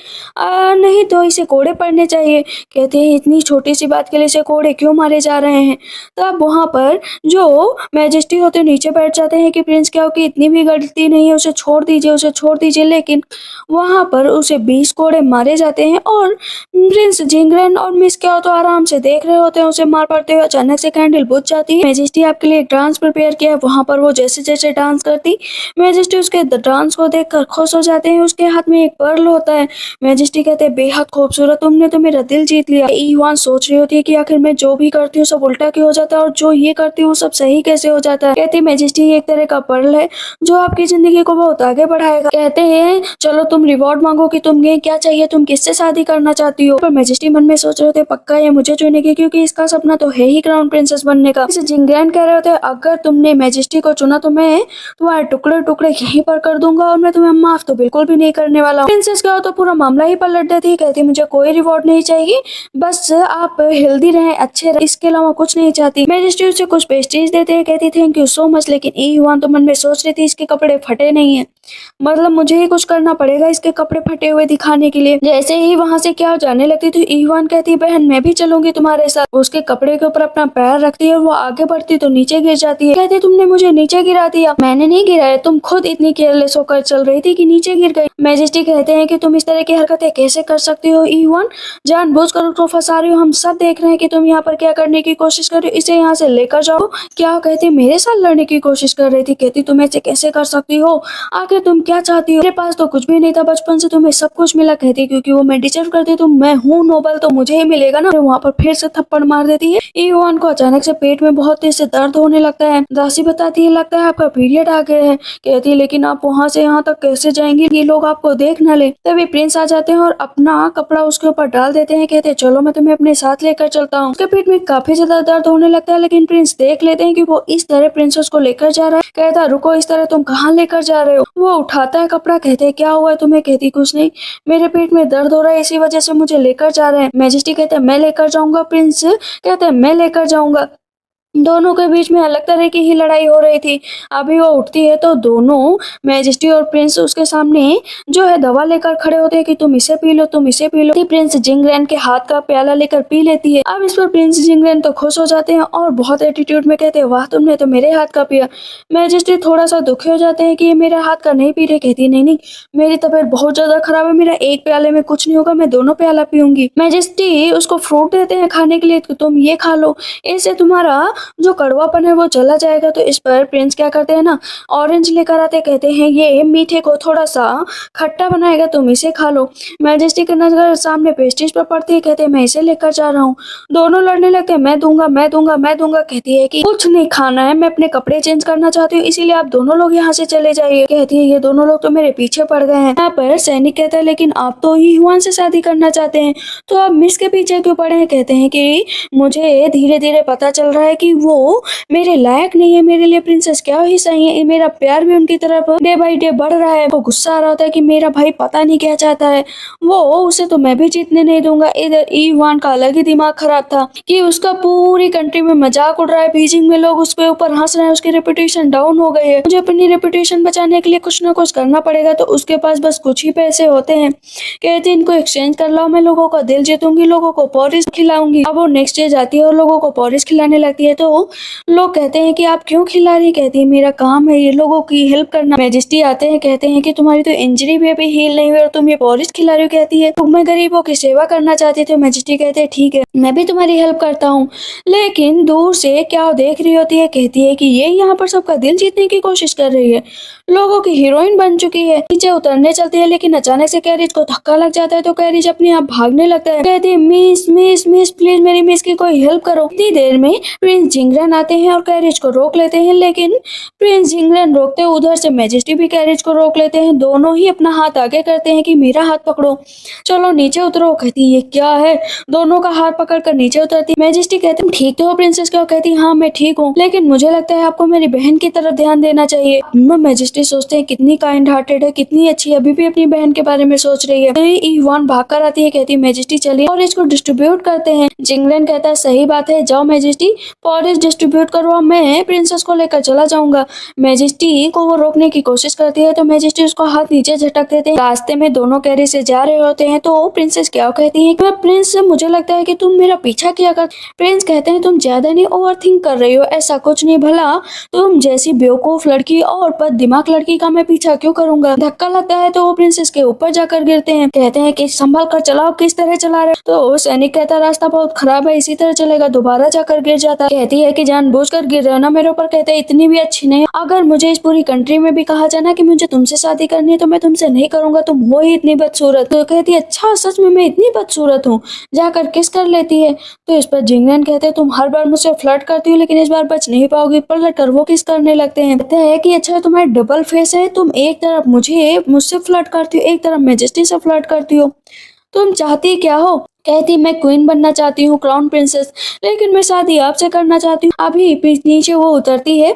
नहीं तो इसे कोड़े पड़ने चाहिए। कहते हैं इतनी छोटी सी बात के लिए इसे कोड़े क्यों मारे जा रहे हैं। तब वहाँ पर जो मैजेस्टी होते नीचे बैठ जाते हैं कि प्रिंस क्या की इतनी भी गलती नहीं है, उसे छोड़ दीजिए उसे छोड़ दीजिए। लेकिन वहाँ पर उसे 20 कोड़े मारे जाते हैं और प्रिंस जिंगलन और मिस क्या तो आराम से देख रहे होते हैं उसे मार पड़ते हुए। अचानक से कैंडल बुझ जाती है। मैजेस्टी आपके लिए एक डांस प्रिपेयर किया है। वहाँ पर वो जैसे जैसे डांस करती मैजेस्टी उसके डांस को देखकर खुश हो जाते हैं। उसके हाथ में एक पर्ल होता है। मैजेस्टी कहते हैं बेहद खूबसूरत, तुमने तो मेरा दिल जीत लिया। ईवान सोच रही होती है कि आखिर मैं जो भी करती हूँ सब उल्टा क्यों हो जाता है और जो ये करती हूँ सब सही कैसे हो जाता है। कहती मैजेस्टी एक तरह का पर्ल है जो आपकी जिंदगी को बहुत आगे बढ़ाएगा। कहते हैं चलो तुम रिवॉर्ड मांगो कि तुम्हें क्या चाहिए, तुम किससे शादी करना चाहती हो। पर मैजेस्टी मन में सोच रहे थे पक्का ये मुझे चुनेगी क्योंकि इसका सपना तो है ही क्राउन प्रिंसेस बनने का। इसे जिंगलैंड कह रहे होते अगर तुमने मैजेस्टी को चुना तो मैं तुम्हारे टुकड़े टुकड़े यहीं पर कर दूंगा और मैं तुम्हें माफ तो बिल्कुल भी नहीं करने वाला हूँ। प्रिंसेस का तो पूरा मामला ही पलट देती है। कहती मुझे कोई रिवॉर्ड नहीं चाहिए, बस आप हेल्दी रहे अच्छे रहे, इसके अलावा कुछ नहीं चाहती। मैजेस्टी उसे कुछ पेस्ट्रीज देते हैं। कहती थैंक यू सो मच। लेकिन ईवान तो मन में सोच रही थी इसके कपड़े फटे नहीं है, मतलब मुझे ही कुछ करना पड़ेगा इसके कपड़े फटे हुए दिखाने के लिए। जैसे ही वहाँ से क्या जाने लगती थी ईवान कहती बहन मैं भी चलूंगी तुम्हारे साथ। उसके कपड़े के ऊपर अपना पैर रखती है, वो आगे बढ़ती तो नीचे गिर जाती है। कहती तुमने मुझे नीचे गिरा दिया। मैंने नहीं गिराया, तुम खुद इतनी केयरलेस होकर चल रही थी कि नीचे गिर गई। मैजेस्टी कहते हैं कि तुम इस तरह की हरकतें कैसे कर सकती हो ईवान, जानबूझकर उसको फंसा रही हो, हम सब देख रहे हैं कि तुम यहाँ पर क्या करने की कोशिश कर रही हो, इसे यहाँ से लेकर जाओ। क्या कहती मेरे साथ लड़ने की कोशिश कर रही थी। कहती तुम ऐसे कैसे कर सकती हो, आखिर तुम क्या चाहती हो, मेरे पास तो कुछ भी नहीं था, बचपन से तुम्हें सब कुछ मिला। कहती क्योंकि वो मैं डिजर्व करती तो मैं हूँ नोबल तो मुझे ही मिलेगा ना। वहाँ पर फिर से थप्पड़ मार देती है। ईवान को अचानक से पेट में बहुत तेज से दर्द होने लगता है। दासी बताती है लगता है आपका पीरियड आ गया है। कहती है लेकिन आप वहाँ से यहाँ तक कैसे जाएंगी, ये लोग आपको देख न ले। तभी प्रिंस आ जाते हैं और अपना कपड़ा उसके ऊपर डाल देते हैं। कहते हैं चलो मैं तुम्हें अपने साथ लेकर चलता हूँ। उसके पेट में काफी ज्यादा दर्द होने लगता है, लेकिन प्रिंस देख लेते हैं कि वो इस तरह प्रिंसेस को लेकर जा रहा है। कहता रुको इस तरह तुम कहाँ लेकर जा रहे हो। वो उठाता है कपड़ा। कहते हैं क्या हुआ है तुम्हें। कहती कुछ नहीं, मेरे पेट में दर्द हो रहा है इसी वजह से मुझे लेकर जा रहे हैं। मैजेस्टी कहते हैं मैं लेकर जाऊंगा। प्रिंस कहते हैं मैं लेकर जाऊंगा। दोनों के बीच में अलग तरह की ही लड़ाई हो रही थी। अभी वो उठती है तो दोनों मैजेस्टी और प्रिंस उसके सामने जो है दवा लेकर खड़े होते हैं कि तुम इसे पी लो तुम इसे पी लो। प्रिंस जिंगलैंड के हाथ का प्याला लेकर पी लेती है। अब इस पर प्रिंस जिंगलैंड तो खुश हो जाते हैं और बहुत एटीट्यूड में कहते हैं वाह तुमने तो मेरे हाथ का पिया। मैजेस्टी थोड़ा सा दुखी हो जाते हैं कि ये मेरे हाथ का नहीं पी रहे। कहती नहीं नहीं मेरी तबीयत बहुत ज्यादा खराब है, मेरा एक प्याले में कुछ नहीं होगा, मैं दोनों प्याला पीऊंगी। मैजेस्टी उसको फ्रूट देते हैं खाने के लिए, तुम ये खा लो, इससे तुम्हारा जो कड़वापन है वो चला जाएगा। तो इस पर प्रिंस क्या करते हैं ना, ऑरेंज लेकर आते, कहते हैं ये मीठे को थोड़ा सा खट्टा बनाएगा, तुम इसे खा लो। मैजेस्टी की नजर सामने पेस्ट्रीज पर पड़ती है, कहते हैं मैं इसे लेकर जा रहा हूँ। दोनों लड़ने लगते हैं, मैं दूंगा मैं दूंगा मैं दूंगा। कहती है कि कुछ नहीं खाना है, मैं अपने कपड़े चेंज करना चाहती हूँ, इसीलिए आप दोनों लोग यहाँ से चले जाइए। कहती है ये दोनों लोग तो मेरे पीछे पड़ गए हैं। यहाँ पर सैनिक कहता है लेकिन आप तो ही हुआन से शादी करना चाहते हैं, तो आप मिस के पीछे क्यों पड़े हैं। कहते हैं कि मुझे धीरे धीरे पता चल रहा है कि वो मेरे लायक नहीं है, मेरे लिए प्रिंसेस क्या ही सही है। मेरा प्यार भी उनकी तरफ डे बाई डे बढ़ रहा है। वो गुस्सा आ रहा होता है कि मेरा भाई पता नहीं क्या चाहता है, वो उसे तो मैं भी जीतने नहीं दूंगा। इधर ईवान का अलग ही दिमाग खराब था कि उसका पूरी कंट्री में मजाक उड़ रहा है, बीजिंग में लोग उसके ऊपर हंस रहे हैं, उसकी रेपुटेशन डाउन हो गई है। मुझे अपनी रेपुटेशन बचाने के लिए कुछ ना कुछ करना पड़ेगा। तो उसके पास बस कुछ ही पैसे होते हैं। कहते इनको एक्सचेंज कर लो, मैं लोगों का दिल जीतूंगी, लोगों को पॉरिस खिलाऊंगी। अब वो नेक्स्ट डे जाती है और लोगों को पॉरिस खिलाने लगती है। तो लोग कहते हैं कि आप क्यों खिला रही। कहती है मेरा काम है ये लोगों की हेल्प करना। मैजेस्टी आते हैं, कहते हैं कि तुम्हारी तो इंजरी भी अभी हील नहीं हुई और तुम ये पॉरिस खिला रही हो। कहती है तुम मैं गरीबों की सेवा करना चाहती थी। मैजेस्टी कहते हैं ठीक है मैं भी तुम्हारी हेल्प करता हूँ, लेकिन दूर से क्या देख रही होती है। कहती है कि ये यहाँ पर सबका दिल जीतने की कोशिश कर रही है, लोगों की हीरोइन बन चुकी है। नीचे उतरने चलती है लेकिन अचानक से कैरिज को धक्का लग जाता है, तो कैरिज अपने आप भागने लगता है। कहती है मिस मिस मिस प्लीज मेरी मिस की कोई हेल्प करो। इतनी देर में प्रिंस जिंगरन आते हैं और कैरिज को रोक लेते हैं, लेकिन प्रिंस जिंगरन रोकते उधर से मैजेस्टी भी कैरिज को रोक लेते हैं। दोनों ही अपना हाथ आगे करते हैं कि मेरा हाथ पकड़ो, चलो नीचे उतरो। कहती ये क्या है, दोनों का हाथ पकड़कर नीचे उतरती। मैजेस्टी कहते हैं ठीक तो हो प्रिंसेस। क्या कहती हाँ मैं ठीक हूँ, लेकिन मुझे लगता है आपको मेरी बहन की तरफ ध्यान देना चाहिए। मैजेस्टी सोचते हैं कितनी काइंड हार्टेड है, कितनी अच्छी है, अभी भी अपनी बहन के बारे में सोच रही है। ईवान भागकर आती है, कहती है मैजेस्टी चलिए और इसको डिस्ट्रीब्यूट करते हैं। जिंगरन कहता है सही बात है, जाओ मैजेस्टी पॉरिस डिस्ट्रीब्यूट करो, मैं प्रिंसेस को लेकर चला जाऊंगा। मैजेस्टी को वो रोकने की कोशिश करती है तो मैजेस्टी उसको हाथ नीचे झटक देते हैं। रास्ते में दोनों कैरी से जा रहे होते हैं तो प्रिंसेस क्या कहती है कि प्रिंस मुझे लगता है कि तुम मेरा पीछा किया कर। प्रिंस कहते हैं तुम ज्यादा नहीं ओवर थिंक कर रही हो, ऐसा कुछ नहीं, भला तुम जैसी बेवकूफ लड़की और बद दिमाग लड़की का मैं पीछा क्यों करूंगा। धक्का लगता है तो वो प्रिंसेस के ऊपर जाकर गिरते हैं। कहते हैं कि संभल कर चलाओ, किस तरह चला रहे। तो सैनिक कहता रास्ता बहुत खराब है, इसी तरह चलेगा। दोबारा जाकर गिर जाता। कहती है कि जानबूझकर गिर रहे हो ना मेरे ऊपर। कहते हैं इतनी भी अच्छी नहीं, अगर मुझे इस पूरी कंट्री में भी कहा जाना कि मुझे तुमसे शादी करनी है तो मैं तुमसे नहीं करूंगा, तुम हो ही इतनी बदसूरत। तो कहती है अच्छा सच में मैं इतनी बदसूरत हूँ, जाकर किस कर लेती है। तो इस पर जिंगरन कहते हैं तुम हर बार मुझसे फ्लर्ट करती हो लेकिन इस बार बच नहीं पाओगी। पलट कर वो किस करने लगते हैं। कहते हैं कि अच्छा तुम्हारे डबल फेस है, तुम एक तरफ मुझसे फ्लर्ट करती हो, एक तरफ मैजेस्टी से फ्लर्ट करती हो, तुम चाहती क्या हो। कहती मैं क्वीन बनना चाहती हूँ, क्राउन प्रिंसेस, लेकिन मैं शादी आपसे करना चाहती हूँ। अभी नीचे वो उतरती है,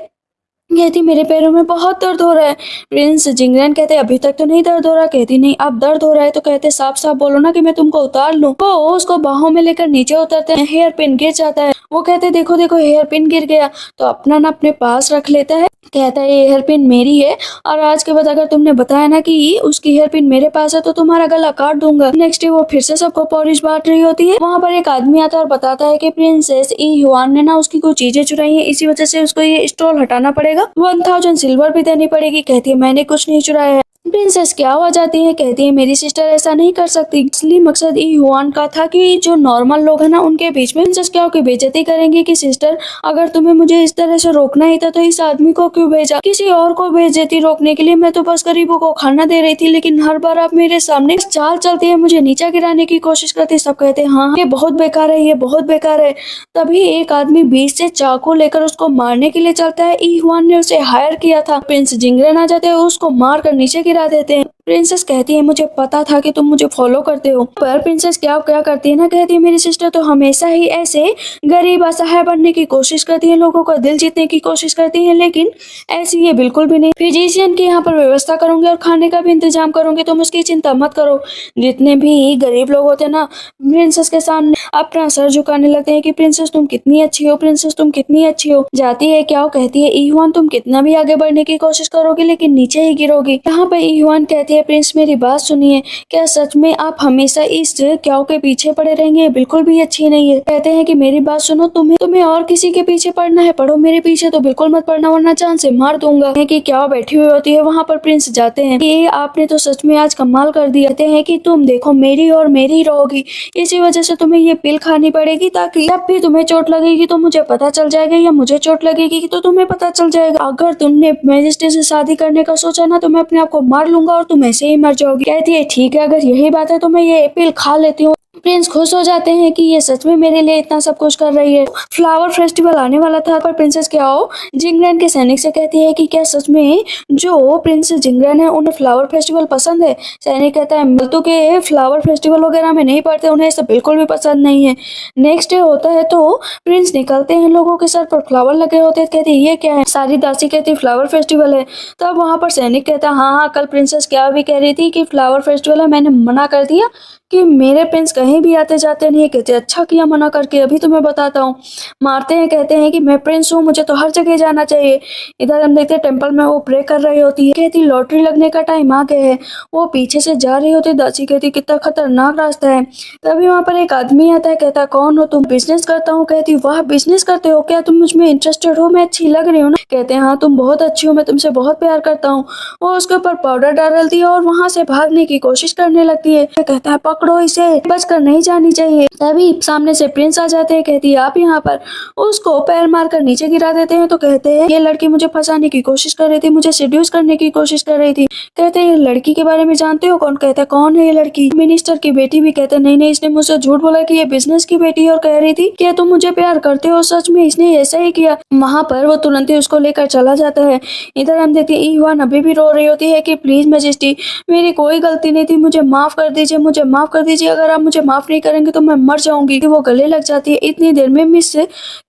कहती मेरे पैरों में बहुत दर्द हो रहा है। प्रिंस जिंगरन कहते अभी तक तो नहीं दर्द हो रहा। कहती नहीं अब दर्द हो रहा है। तो कहते साफ साफ बोलो ना कि मैं तुमको उतार लूं। वो उसको बाहों में लेकर नीचे उतरते हैं, हेयर पिन गिर जाता है। वो कहते देखो देखो हेयर पिन गिर गया। तो अपना ना अपने पास रख लेता है, कहता है ये हेयर पिन मेरी है और आज के बाद अगर तुमने बताया ना कि उसकी हेयर पिन मेरे पास है तो तुम्हारा गला काट दूंगा। नेक्स्ट डे वो फिर से सबको पॉरिश बांट रही होती है। वहाँ पर एक आदमी आता है और बताता है कि प्रिंसेस ईवान ने ना उसकी कुछ चीजें चुराई है, इसी वजह से उसको ये स्टॉल हटाना पड़ेगा, 1000 सिल्वर भी देनी पड़ेगी। कहती है मैंने कुछ नहीं चुराया है। प्रिंसेस क्या हो जाती है, कहती है मेरी सिस्टर ऐसा नहीं कर सकती। असली मकसद ईवान का था कि जो नॉर्मल लोग हैं ना उनके बीच में प्रिंसेस क्या की बेइज्जती करेंगे कि सिस्टर अगर तुम्हें मुझे इस तरह से रोकना ही था तो इस आदमी को क्यों भेजा, किसी और को भेज देती रोकने के लिए। मैं तो बस गरीबों को खाना दे रही थी, लेकिन हर बार आप मेरे सामने चाल चलती है, मुझे नीचा गिराने की कोशिश करती है। सब कहते हैं हाँ ये बहुत बेकार है, ये बहुत बेकार है। तभी एक आदमी बीच से चाकू लेकर उसको मारने के लिए चलता है। ईवान ने उसे हायर किया था। प्रिंस जिंगरन आ जाते हैं, उसको मार कर नीचे गिरा देते हैं। प्रिंसेस कहती है मुझे पता था कि तुम मुझे फॉलो करते हो। पर प्रिंसेस क्या करती है ना, कहती है मेरी सिस्टर तो हमेशा ही ऐसे गरीब असहाय बनने की कोशिश करती है, लोगों का दिल जीतने की कोशिश करती है, लेकिन ऐसी ये बिल्कुल भी नहीं। फिजिशियन की यहाँ पर व्यवस्था करूंगी और खाने का भी इंतजाम करूंगी, तुम उसकी चिंता मत करो। जितने भी गरीब लोग होते हैं ना प्रिंसेस के सामने अपना सर झुकाने लगते हैं कि प्रिंसेस तुम कितनी अच्छी हो, प्रिंसेस तुम कितनी अच्छी हो। जाती है क्या कहती है ईवान तुम कितना भी आगे बढ़ने की कोशिश करोगी लेकिन नीचे ही गिरोगी। यहाँ पे ईवान कहती है है प्रिंस मेरी बात सुनिए, क्या सच में आप हमेशा इस क्याओ के पीछे पड़े रहेंगे? बिल्कुल भी अच्छी नहीं है। कहते हैं कि मेरी बात सुनो, तुम्हें तुम्हें और किसी के पीछे पड़ना है पड़ो, मेरे पीछे तो बिल्कुल मत पड़ना वरना जान से मार दूंगा। कि क्याओ बैठी हुई होती है, वहाँ पर प्रिंस जाते हैं कि आपने तो सच में आज कमाल कर दिया। कहते हैं कि तुम देखो मेरी और मेरी रहोगी, इसी वजह से तुम्हें ये पिल खानी पड़ेगी ताकि जब भी तुम्हें चोट लगेगी तो मुझे पता चल जाएगा या मुझे चोट लगेगी तो तुम्हें पता चल जाएगा। अगर तुमने मैजिस्ट्रेट से शादी करने का सोचा ना तो मैं अपने आप को मार लूंगा और तुम ऐसे ही मर जाओगी। कहती है ठीक है, अगर यही बात है तो मैं ये पिल खा लेती हूँ। प्रिंस खुश हो जाते हैं कि ये सच में मेरे लिए इतना सब कुछ कर रही है। फ्लावर फेस्टिवल आने वाला था पर प्रिंसेस क्याओ जिंगरन के सैनिक से कहती है कि क्या सच में जो प्रिंस जिंगरन है उन्हें फ्लावर फेस्टिवल पसंद है? सैनिक कहता है मिल्तू के फ्लावर फेस्टिवल वगैरह में नहीं पड़ते, उन्हें सब बिल्कुल भी पसंद नहीं है। नेक्स्ट डे होता है तो प्रिंस निकलते हैं, लोगों के सर पर फ्लावर लगे होते हैं। कहते हैं ये क्या है? सारी दासी कहती फ्लावर फेस्टिवल है। तब वहां पर सैनिक कहता है हाँ, कल प्रिंसेस क्या भी कह रही थी कि फ्लावर फेस्टिवल है, मैंने मना कर दिया कि मेरे प्रिंस कहीं भी आते जाते नहीं। कहते अच्छा किया मना करके, अभी तुम्हें बताता हूँ। मारते हैं, कहते हैं कि मैं प्रिंस हूँ, मुझे तो हर जगह जाना चाहिए। इधर हम देखते हैं टेम्पल में वो प्रे कर रही होती है। कहती लॉटरी लगने का टाइम आ गया है। वो पीछे से जा रही होती, दासी कहती कितना खतरनाक रास्ता है। तभी वहाँ पर एक आदमी आता है, कहता कौन हो तुम? बिजनेस करता हूँ। कहती वाह बिजनेस करते हो, क्या तुम मुझ में इंटरेस्टेड हो? मैं अच्छी लग रही हूँ ना? कहते हैं हाँ तुम बहुत अच्छी हो, मैं तुमसे बहुत प्यार करता हूँ। वो उसके ऊपर पाउडर डालती है और वहाँ से भागने की कोशिश करने लगती है। कहता है पकड़ो इसे, बचकर नहीं जानी चाहिए। तभी सामने से प्रिंस आ जाते हैं। कहती है आप यहाँ पर? उसको पैर मारकर नीचे गिरा देते हैं। तो कहते हैं ये लड़की मुझे फंसाने की कोशिश कर रही थी, मुझे सेड्यूस करने की कोशिश कर रही थी। कहते हैं ये लड़की के बारे में जानते हो? कौन? कहता है कौन है ये लड़की? मिनिस्टर की बेटी भी। कहते नहीं नहीं, इसने मुझसे झूठ बोला कि ये बिजनेस की बेटी है और कह रही थी कि तुम मुझे प्यार करते हो। सच में इसने ऐसा ही किया। वहां पर वो तुरंत ही उसको लेकर चला जाता है। इधर हम देखते हैं ईवान अभी भी रो रही होती है कि प्लीज मैजेस्टी मेरी कोई गलती नहीं थी, मुझे माफ कर दीजिए, मुझे माफ कर दीजिए, अगर आप मुझे माफ नहीं करेंगे तो मैं मर जाऊंगी। वो गले लग जाती है। इतनी देर में मिस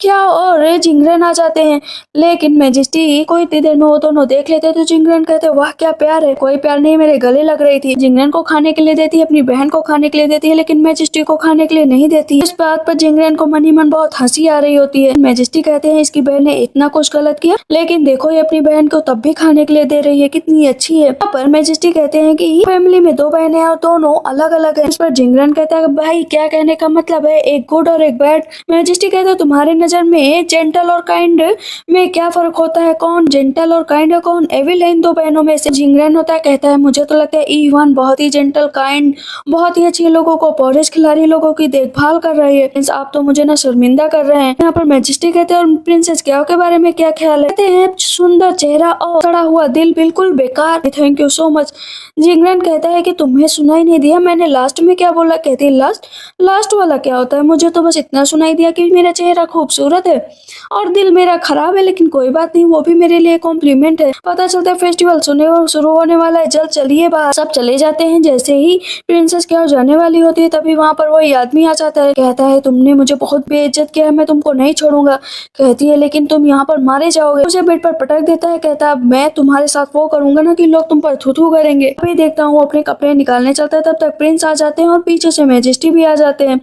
क्या और जिंगरन आ जाते हैं, लेकिन मैजेस्टी को इतनी देर में वो दोनों देख लेते हैं तो जिंगरन कहते वाह क्या प्यार है। कोई प्यार नहीं, मेरे गले लग रही थी। जिंगरन को खाने के लिए देती है, अपनी बहन को खाने के लिए देती है, लेकिन मैजेस्टी को खाने के लिए नहीं देती। इस बात पर जिंगरन को मनी मन बहुत हंसी आ रही होती है। मैजेस्टी कहते हैं इसकी बहन ने इतना कुछ गलत किया, लेकिन देखो ये अपनी बहन को तब भी खाने के लिए दे रही है, कितनी अच्छी है। यहाँ पर मैजेस्टी कहते हैं कि फैमिली में दो बहनें हैं और दोनों अलग अलग है। इस पर जिंगरन कहता है भाई क्या कहने का मतलब है, एक गुड और एक बैड? मैजेस्टी कहता है तुम्हारी नजर में जेंटल और काइंड में क्या फर्क होता है? कौन जेंटल और काइंड है, कौन एविल है इन दो बहनों में से? जिंगरन होता है, कहता है मुझे तो लगता है ईवान बहुत ही जेंटल काइंड, बहुत ही अच्छे लोगों को, पॉलिश खिलाड़ी लोगों की देखभाल कर रही है। प्रिंस आप तो मुझे ना शर्मिंदा कर रहे हैं। यहाँ पर मैजेस्टी कहते हैं और प्रिंसेस क्याओ के बारे में क्या ख्याल है? कहते हैं सुंदर चेहरा और सड़ा हुआ दिल, बिल्कुल बेकार। Thank you so much. Jingran कहता है कि तुम्हें सुनाई नहीं दिया मैंने लास्ट में क्या बोला? कहती है लास्ट वाला क्या होता है? मुझे तो बस इतना सुनाई दिया कि मेरा चेहरा खूबसूरत है और दिल मेरा खराब है, लेकिन कोई बात नहीं, वो भी मेरे लिए कॉम्प्लीमेंट है। पता चलता है फेस्टिवल शुरू होने वाला है, जल्द चलिए बाहर। सब चले जाते हैं। जैसे ही प्रिंसेस क्या जाने वाली होती है तभी वहां पर वही आदमी आ जाता है। कहता है तुमने मुझे बहुत बेइज्जत किया है, मैं तुमको नहीं छोड़ूंगा। कहती है लेकिन तुम यहाँ पर मारे जाओगे। उसे बेड पर पटक देता है। कहता है मैं तुम्हारे साथ वो करूंगा ना कि लोग तुम पर थू थू करेंगे। अभी देखता हूँ अपने कपड़े निकालने चलता है, तब तक प्रिंस आ जाते हैं और पीछे से मैजेस्टी भी आ जाते हैं।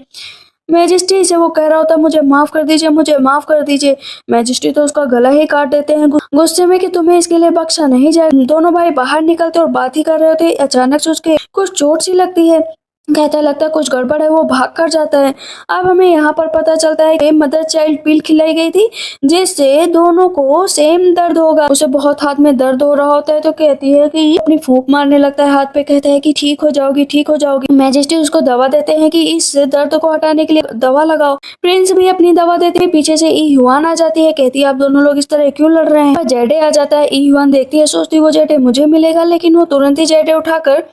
मैजेस्टी से वो कह रहा होता है मुझे माफ कर दीजिए, मुझे माफ कर दीजिए। मैजेस्टी तो उसका गला ही काट देते हैं गुस्से में कि तुम्हें इसके लिए बख्शा नहीं जाएगा। दोनों भाई बाहर निकलते और बात ही कर रहे होते, अचानक से उसके कुछ चोट सी लगती है। कहता लगता है कुछ गड़बड़ है, वो भाग कर जाता है। अब हमें यहाँ पर पता चलता है कि मदर चाइल्ड पिल खिलाई गई थी जिससे दोनों को सेम दर्द होगा। उसे बहुत हाथ में दर्द हो रहा होता है तो कहती है कि अपनी फूंक मारने लगता है हाथ पे। कहता है कि ठीक हो जाओगी, ठीक हो जाओगी। मैजेस्टी उसको दवा देते हैं कि इस दर्द को हटाने के लिए दवा लगाओ। प्रिंस भी अपनी दवा देते हैं। पीछे से ई ह्वान आ जाती है। कहती है आप दोनों लोग इस तरह क्यों लड़ रहे हैं? जेडे आ जाता है। ई ह्वान देखती है, सोचती वो जेडे मुझे मिलेगा, लेकिन वो तुरंत ही जेडे उठाकर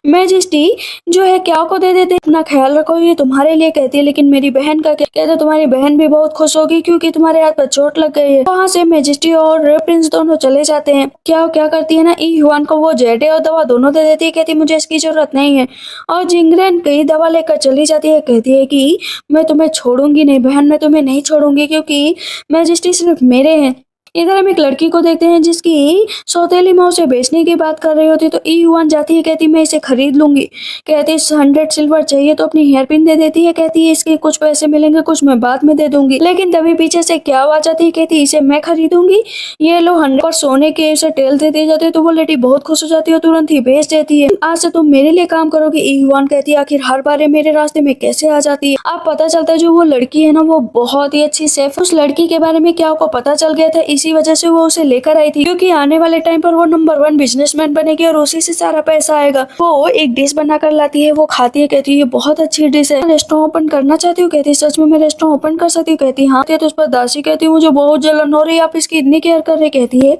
मैजेस्टी जो है क्या को दे देते। अपना ख्याल रखो, ये तुम्हारे लिए। कहती है लेकिन मेरी बहन का क्या? कहते तुम्हारी बहन भी बहुत खुश होगी क्योंकि तुम्हारे हाथ पर चोट लग गई है। वहाँ से मैजेस्टी और प्रिंस दोनों चले जाते हैं। क्या करती है ना, ई ह्वान को वो जेडे और दवा दोनों दे देती है। कहती मुझे इसकी जरूरत नहीं है और जिंगरन कई दवा लेकर चली जाती है। कहती है कि मैं तुम्हें छोड़ूंगी नहीं बहन, मैं तुम्हें नहीं छोड़ूंगी क्योंकि मैजेस्टी सिर्फ मेरे हैं। इधर हम एक लड़की को देखते हैं जिसकी सौतेली माँ उसे बेचने की बात कर रही होती है, तो ई युआन जाती है, कहती मैं इसे खरीद लूंगी। कहती 100 सिल्वर चाहिए तो अपनी हेयर पिन दे देती है, कहती है इसके कुछ पैसे मिलेंगे, कुछ मैं बाद में दे दूंगी। लेकिन तभी पीछे से क्या आवाज आती है, कहती इसे मैं खरीदूंगी, ये लो 100 पर सोने के उसे टेल दे दिए जाते हैं। तो वो लड़की बहुत खुश हो जाती है, तुरंत ही बेच देती है। आज से तुम मेरे लिए काम करोगी। ई युआन कहती है आखिर हर बार ये मेरे रास्ते में कैसे आ जाती है। अब पता चलता है जो वो लड़की है ना वो बहुत ही अच्छी सेफ। उस लड़की के बारे में क्या को पता चल गया था, इसी वजह से वो उसे लेकर आई थी, क्योंकि आने वाले टाइम पर वो नंबर 1 बिजनेसमैन बनेगी और उसी से सारा पैसा आएगा। वो एक डिश बनाकर लाती है, वो खाती है, कहती है ये बहुत अच्छी डिश है, रेस्टोरेंट ओपन करना चाहती हूँ। कहती है सच में मैं रेस्टोरेंट ओपन कर सकती हूँ। कहती है हाँ। तो उस पर दासी कहती है मुझे बहुत जलन हो रही है, आप इसकी इतनी केयर कर रही। कहती है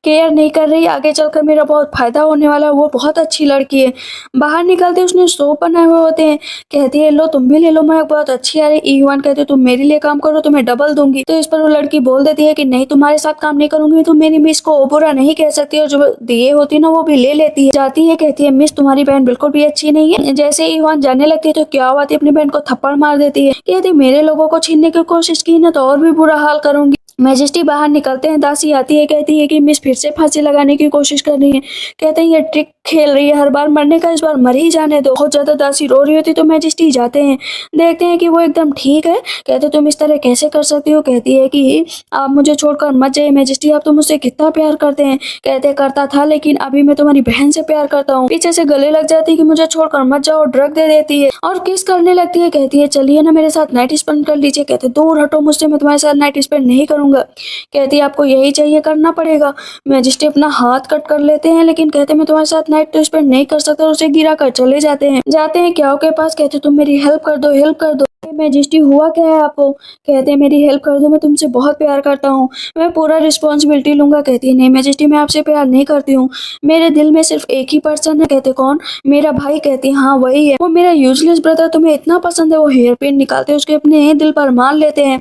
केयर नहीं कर रही, आगे चलकर मेरा बहुत फायदा होने वाला है। वो बहुत अच्छी लड़की है। बाहर निकलते उसने सोप बनाए हुए होते हैं, कहती है लो तुम भी ले लो, मैं बहुत अच्छी आ रही। ई युआन कहते तुम मेरे लिए काम करो तो मैं डबल दूंगी। तो इस पर वो लड़की बोल देती है कि नहीं तुम्हारे साथ काम नहीं करूंगी, तुम मेरी मिस को बुरा नहीं कह सकती, और जो दिए होती ना वो भी ले लेती है। जाती है, कहती है मिस तुम्हारी बहन बिल्कुल भी अच्छी नहीं है। जैसे ई युआन जाने लगती है तो क्या हुआ थी अपनी बहन को थप्पड़ मार देती है। कहती मेरे लोगों को छीनने की कोशिश की ना तो और भी बुरा हाल करूंगी। मैजेस्टी बाहर निकलते हैं, दासी आती है, कहती है कि मिस फिर से फांसी लगाने की कोशिश कर रही है। कहते हैं ये ट्रिक खेल रही है, हर बार मरने का, इस बार मर ही जाने दो। बहुत ज्यादा दासी रो रही होती तो मैजेस्टी जाते हैं, देखते हैं कि वो एकदम ठीक है। कहते तुम इस तरह कैसे कर सकती हो। कहती है कि आप मुझे छोड़कर मत जाइए मैजेस्टी, आप तो मुझसे कितना प्यार करते हैं। कहते करता था लेकिन अभी मैं तुम्हारी बहन से प्यार करता हूँ। पीछे से गले लग जाती है कि मुझे छोड़कर मत जाओ, ड्रग दे देती है और किस करने लगती है। कहती है चलिए ना मेरे साथ नाइट स्पेंड कर लीजिए। कहते दूर हटो मुझसे, मैं तुम्हारे साथ नाइट स्पेंड नहीं करूंगा। कहती है आपको यही चाहिए, करना पड़ेगा। मैजिस्ट्रेट अपना हाथ कट कर लेते हैं, लेकिन कहते मैं तुम्हारे साथ नाइट तो स्पेंड नहीं कर सकता, और उसे गिरा कर चले जाते हैं। जाते हैं क्याओ के पास, कहते तुम मेरी हेल्प कर दो, हेल्प कर दो। मैजिस्ट्री हुआ क्या है आपको। कहते हैं मेरी हेल्प कर दो, मैं तुमसे बहुत प्यार करता हूँ, मैं पूरा रिस्पॉन्सिबिलिटी लूंगा। कहती है नहीं मैजिस्ट्री मैं आपसे प्यार नहीं करती हूँ, मेरे दिल में सिर्फ एक ही पर्सन है। कहते कौन। मेरा भाई। कहती है हाँ वही है, वो मेरा यूजलेस ब्रदर तुम्हें इतना पसंद है। वो हेयर पिन निकालते उसके अपने दिल पर मान लेते हैं।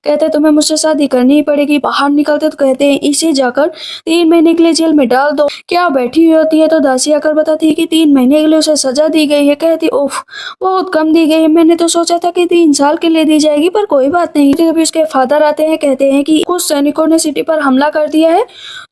कहते तुम्हें मुझसे शादी करनी ही पड़ेगी। बाहर निकलते तो कहते हैं इसे जाकर 3 महीने के लिए जेल में डाल दो। क्या बैठी हुई होती है तो दासी आकर बताती है कि 3 महीने के लिए उसे सजा दी गई है। कहती उफ बहुत कम दी गई है, मैंने तो सोचा था कि 3 साल के लिए दी जाएगी, पर कोई बात नहीं। अभी उसके फादर आते हैं, कहते हैं कि कुछ सैनिकों ने सिटी पर हमला कर दिया है,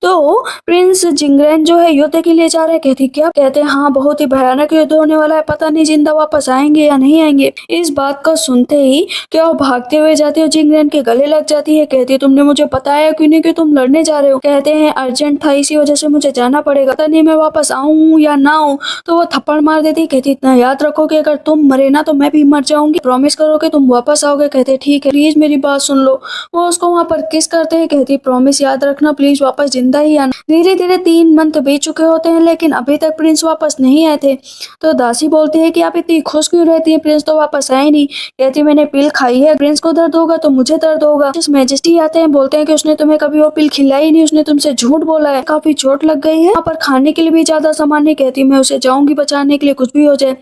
तो प्रिंस जिंगरेन जो है युद्ध के लिए जा रहे हैं। कहती क्या। कहते हैं हाँ बहुत ही भयानक युद्ध होने वाला है, पता नहीं जिंदा वापस आएंगे या नहीं आएंगे। इस बात को सुनते ही क्या भागते हुए जाती है, जिंगरेन के गले लग जाती है। कहती है तुमने मुझे बताया क्यों नहीं कि तुम लड़ने जा रहे हो। कहते हैं अर्जेंट था इसी वजह से मुझे जाना पड़ेगा, पता नहीं मैं वापस आऊं या ना आऊं। तो वो थप्पड़ मार देती। कहती इतना याद रखो कि अगर तुम मरे ना तो मैं भी मर जाऊंगी, प्रॉमिस करो कि तुम वापस आओगे। कहते ठीक है प्लीज मेरी बात सुन लो। वो उसको वहाँ पर किस करते हैं। कहती प्रॉमिस याद रखना, प्लीज वापस जिंदा ही आना। धीरे धीरे 3 मंथ बीत चुके होते हैं, लेकिन अभी तक प्रिंस वापस नहीं आए थे। तो दासी बोलती है कि आप इतनी खुश क्यों रहती है, प्रिंस तो वापस आए नहीं। कहती मैंने पिल खाई है, प्रिंस को दर्द होगा तो मुझे दर्द होगा। जिस मैजेस्टी आते हैं बोलते हैं कि उसने तुम्हें कभी वो पिल खिलाई नहीं, उसने तुमसे झूठ बोला है, काफी चोट लग गई है, यहाँ पर खाने के लिए भी ज्यादा सामान नहीं। कहती मैं उसे जाऊंगी बचाने के लिए, कुछ भी हो जाए।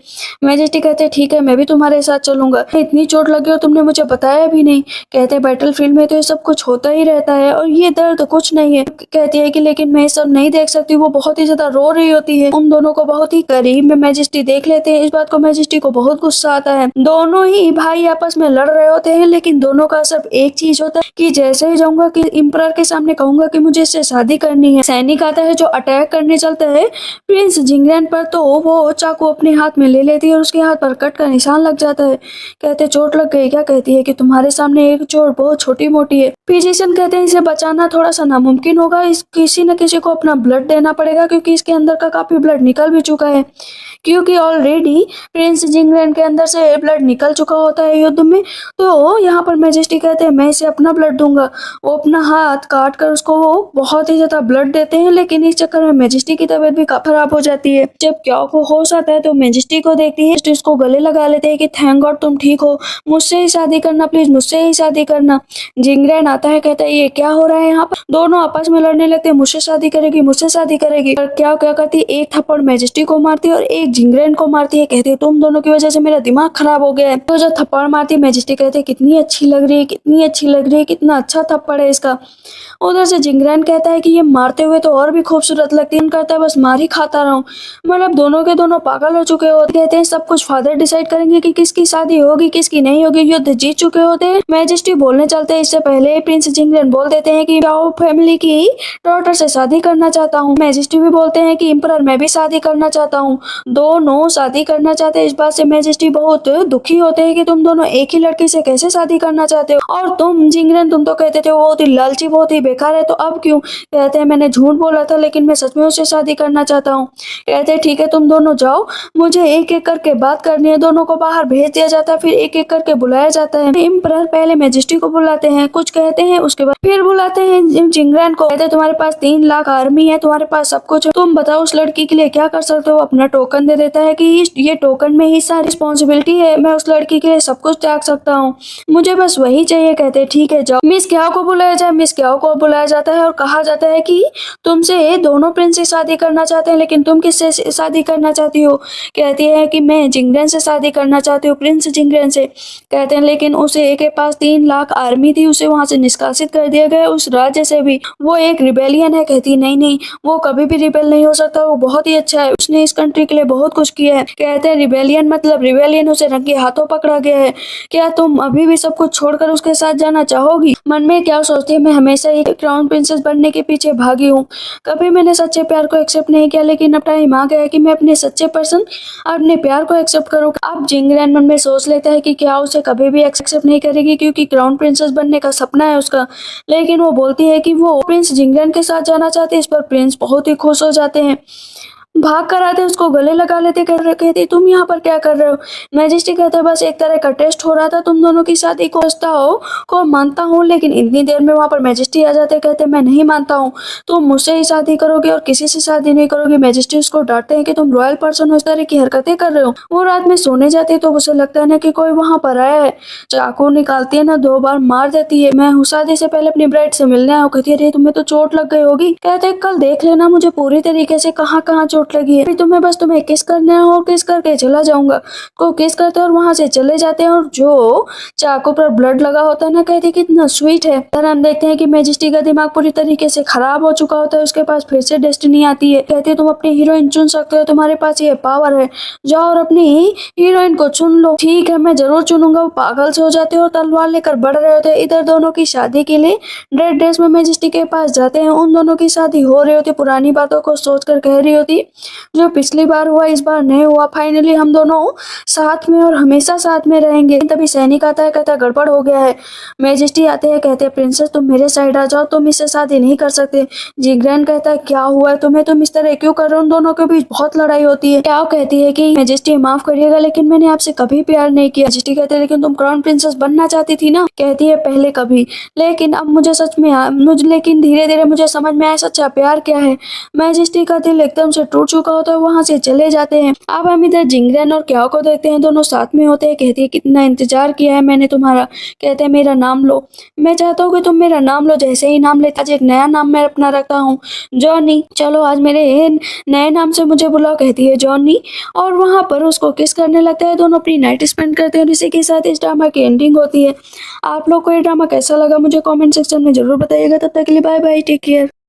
मैजेस्टी कहते ठीक है मैं भी तुम्हारे साथ चलूंगा, इतनी चोट लगी और तुमने मुझे बताया भी नहीं। कहते बैटल फील्ड में तो ये सब कुछ होता ही रहता है और ये दर्द कुछ नहीं है। कहती है कि लेकिन मैं ये सब नहीं देख सकती। वो बहुत ही ज्यादा रो रही होती है। उन दोनों को बहुत ही करीब में मैजेस्टी देख लेते हैं। इस बात को मैजेस्टी को बहुत गुस्सा आता है। दोनों ही भाई आपस में लड़ रहे होते हैं, लेकिन दोनों का सब एक चीज होता है कि जैसे ही जाऊंगा कि इम्परर के सामने कहूंगा कि मुझे इससे शादी करनी है, सैनिक आता है जो अटैक करने चलता है प्रिंस जिंगरेन पर, तो वो चाकू अपने हाथ में ले लेती है और उसके हाथ पर कट का निशान लग जाता है। कहते चोट लग गई क्या। कहती है कि तुम्हारे सामने एक चोट बहुत छोटी मोटी है। फिजिशियन कहते हैं इसे बचाना थोड़ा सा नामुमकिन होगा, इस किसी न किसी को अपना ब्लड देना पड़ेगा, क्योंकि इसके अंदर का काफी ब्लड निकल भी चुका है, क्योंकि ऑलरेडी प्रिंस जिंगरेन के अंदर से ब्लड निकल चुका होता है युद्ध में। तो यहाँ पर मैजेस्टी कहते हैं मैं इसे अपना ब्लड दूंगा। वो अपना हाथ काट कर उसको वो बहुत ही ज्यादा ब्लड देते हैं, लेकिन इस चक्कर में मैजेस्टी की तबीयत भी खराब हो जाती है। जब क्याओ को होश आता है तो मैजेस्टी को देखती है, इसको गले लगा लेते हैं कि थैंक गॉड तुम ठीक हो, मुझसे ही शादी करना प्लीज, मुझसे ही शादी करना। जिंगरेन आता है, कहता है ये क्या हो रहा है यहाँ पर। दोनों आपस में लड़ने लगते हैं, मुझसे शादी करेगी, मुझसे शादी करेगी। और क्या क्या करती है, एक थप्पड़ मैजेस्टी को मारती है और एक जिंगरेन को मारती है। कहती है तुम दोनों की वजह से मेरा दिमाग खराब हो गया है। तो जब थप्पड़ मारती है मैजेस्टी कहते हैं कितनी अच्छी लग रही है, कितनी अच्छी लग रही है, कितना अच्छा थप्पड़ है इसका। उधर से जिंगरेन कहता है कि ये मारते हुए तो और भी खूबसूरत लगती है, करता है बस मार ही खाता आता रहा हूँ। मतलब दोनों के दोनों पागल हो चुके होते। कहते हैं सब कुछ फादर डिसाइड करेंगे कि किसकी शादी होगी किसकी नहीं होगी। युद्ध जीत चुके होते हैं। मैजेस्टी बोलने चलते हैं इससे पहले प्रिंस जिंगलन बोल देते हैं कि चाओ फैमिली की डॉटर से शादी करना चाहता हूँ। मैजेस्टी भी बोलते हैं कि इम्परर मैं भी शादी करना चाहता हूँ। दोनों शादी करना चाहते हैं। इस बात से मैजेस्टी बहुत दुखी होते हैं कि तुम दोनों एक ही लड़की से कैसे शादी करना चाहते हो, और तुम जिंगलन तुम तो कहते थे वो बहुत ही लालची बहुत ही बेकार है, तो अब क्यों? कहते हैं मैंने झूठ बोला था लेकिन मैं सच में उससे शादी करना चाहता हूँ। कहते हैं ठीक है तुम दोनों जाओ, मुझे एक एक करके बात करनी है। दोनों को बाहर भेज दिया जाता है। फिर एक एक करके बुलाया जाता है। इम्परर पहले मैजेस्टी को बुलाते हैं, कुछ कहते हैं, उसके बाद फिर बुलाते हैं जिंगलन को। कहते हैं तुम्हारे पास 3 लाख आर्मी है, तुम्हारे पास सब कुछ है, तुम बताओ उस लड़की के लिए क्या कर सकते हो। अपना टोकन दे देता है कि ये टोकन में ही सारी रिस्पॉन्सिबिलिटी है, मैं उस लड़की के लिए सब कुछ त्याग सकता हूँ, मुझे बस वही चाहिए। कहते हैं ठीक है जाओ। मिस क्याओ को बुलाया जाए। मिस क्याओ को बुलाया जाता है और कहा जाता है कि तुमसे दोनों प्रिंस से शादी करना चाहते हैं, लेकिन तुम किससे शादी करना चाहती हो? कहती है कि मैं जिंगलन से शादी करना चाहती हूँ, प्रिंस जिंगलन से। कहते हैं लेकिन उसे के पास 3 लाख आर्मी थी, उसे वहां से निष्कासित कर दिया गया उस राज्य से भी, वो एक रिबेलियन है। कहती नहीं नहीं वो कभी भी रिबेल नहीं हो सकता, वो बहुत ही अच्छा है, उसने इस कंट्री के लिए बहुत कुछ किया है। कहते हैं रिबेलियन मतलब रिबेलियन उसे रंगे हाथों पकड़ा गया है, क्या तुम अभी भी सब कुछ छोड़कर उसके साथ जाना चाहोगी? मन में क्या सोचती है, मैं हमेशा ही क्राउन प्रिंसेस बनने के पीछे भागी हूँ, कभी मैंने सच्चे प्यार को एक्सेप्ट नहीं किया, लेकिन अब टाइम आ गया है कि मैं अपने सच्चे पर्सन अपने प्यार को एक्सेप्ट करूँ। अब जिंगलन मन में सोच लेता है कि क्या उसे कभी भी एक्सेप्ट नहीं करेगी, क्योंकि क्राउन प्रिंसेस बनने का सपना है उसका। लेकिन वो बोलती है कि वो प्रिंस जिंगलन के साथ जाना चाहती है। इस पर प्रिंस बहुत ही खुश हो जाते हैं, भाग कर आते उसको गले लगा लेते, कहते तुम यहाँ पर क्या कर रहे हो? मैजेस्टी कहते बस एक तरह का टेस्ट हो रहा था तुम दोनों की शादी को, को मानता हूँ, लेकिन इतनी देर में वहाँ पर मैजेस्टी आ जाते, कहते मैं नहीं मानता हूँ, तुम मुझसे ही शादी करोगे और किसी से शादी नहीं करोगे। मैजेस्टी उसको डांटते हैं कि तुम रॉयल पर्सन हो, इस तरह की हरकतें कर रहे हो। वो रात में सोने जाती है तो उसे लगता है ना कि कोई वहाँ पर आया है, चाकू निकालती है ना 2 बार मार देती है। मैं हूँ शादी से पहले अपनी ब्राइड से मिलने आया हूँ। कहती है तुम्हें तो चोट लग गई होगी। कहते कल देख लेना मुझे पूरी तरीके से कहाँ कहाँ चोट लगी है, तुम्हें किस करना है और किस करके चला जाऊंगा। को किस करते हैं और वहां से चले जाते हैं, और जो चाकू पर ब्लड लगा होता है ना, कहते कितना स्वीट है। तर हम देखते हैं कि मैजेस्टी का दिमाग पूरी तरीके से खराब हो चुका होता है, उसके पास फिर से डेस्टिनी आती है। कहती है तुम अपनी हीरोइन चुन सकते हो, तुम्हारे पास ये पावर है, जाओ और अपनी हीरोइन को चुन लो। ठीक है मैं जरूर चुनूंगा। वो पागल से हो जाते हैं और तलवार लेकर बढ़ रहे होते हैं। इधर दोनों की शादी के लिए रेड ड्रेस में मैजेस्टी के पास जाते हैं। उन दोनों की शादी हो रही होती, पुरानी बातों को सोचकर कह रही होती जो पिछली बार हुआ इस बार नहीं हुआ, फाइनली हम दोनों साथ में और हमेशा साथ में रहेंगे। तभी सैनिक आता है, कहता है गड़बड़ हो गया है। मैजेस्टी आते हैं, कहते हैं प्रिंसेस तुम मेरे साइड आ जाओ, तुम इससे शादी नहीं कर सकते। जिंगलन कहता है क्या हुआ है तुम्हें, तुम इस तरह क्यों कर रहे हो? उन दोनों के बीच बहुत लड़ाई होती है। क्या कहती है कि मैजेस्टी माफ करिएगा लेकिन मैंने आपसे कभी प्यार नहीं किया। मैजेस्टी कहते हैं लेकिन तुम क्राउन प्रिंसेस बनना चाहती थी ना। कहती है पहले कभी, लेकिन अब मुझे सच में लेकिन धीरे धीरे मुझे समझ में आया सच्चा प्यार क्या है। मैजेस्टी का दिल एकदम से टूट चुका होता है, वहां से चले जाते हैं। अब हम इधर जिंगलन और क्याओ को देखते हैं, दोनों साथ में होते हैं। कहती है कितना इंतजार किया है मैंने तुम्हारा। कहते हैं मेरा नाम लो। मैं चाहता हूँ कि तुम मेरा नाम लो। जैसे ही नाम लेता, आज एक नया नाम मैं अपना रखा हूँ, जॉनी। चलो आज मेरे नए नाम से मुझे बुलाओ। कहती है जॉनी, और वहां पर उसको किस करने लगता है। दोनों अपनी नाइट स्पेंड करते हैं और इसी के साथ इस ड्रामा की एंडिंग होती है। आप लोग को ये ड्रामा कैसा लगा मुझे कॉमेंट सेक्शन में जरूर बताइएगा। तब तक के लिए बाय बाय, टेक केयर।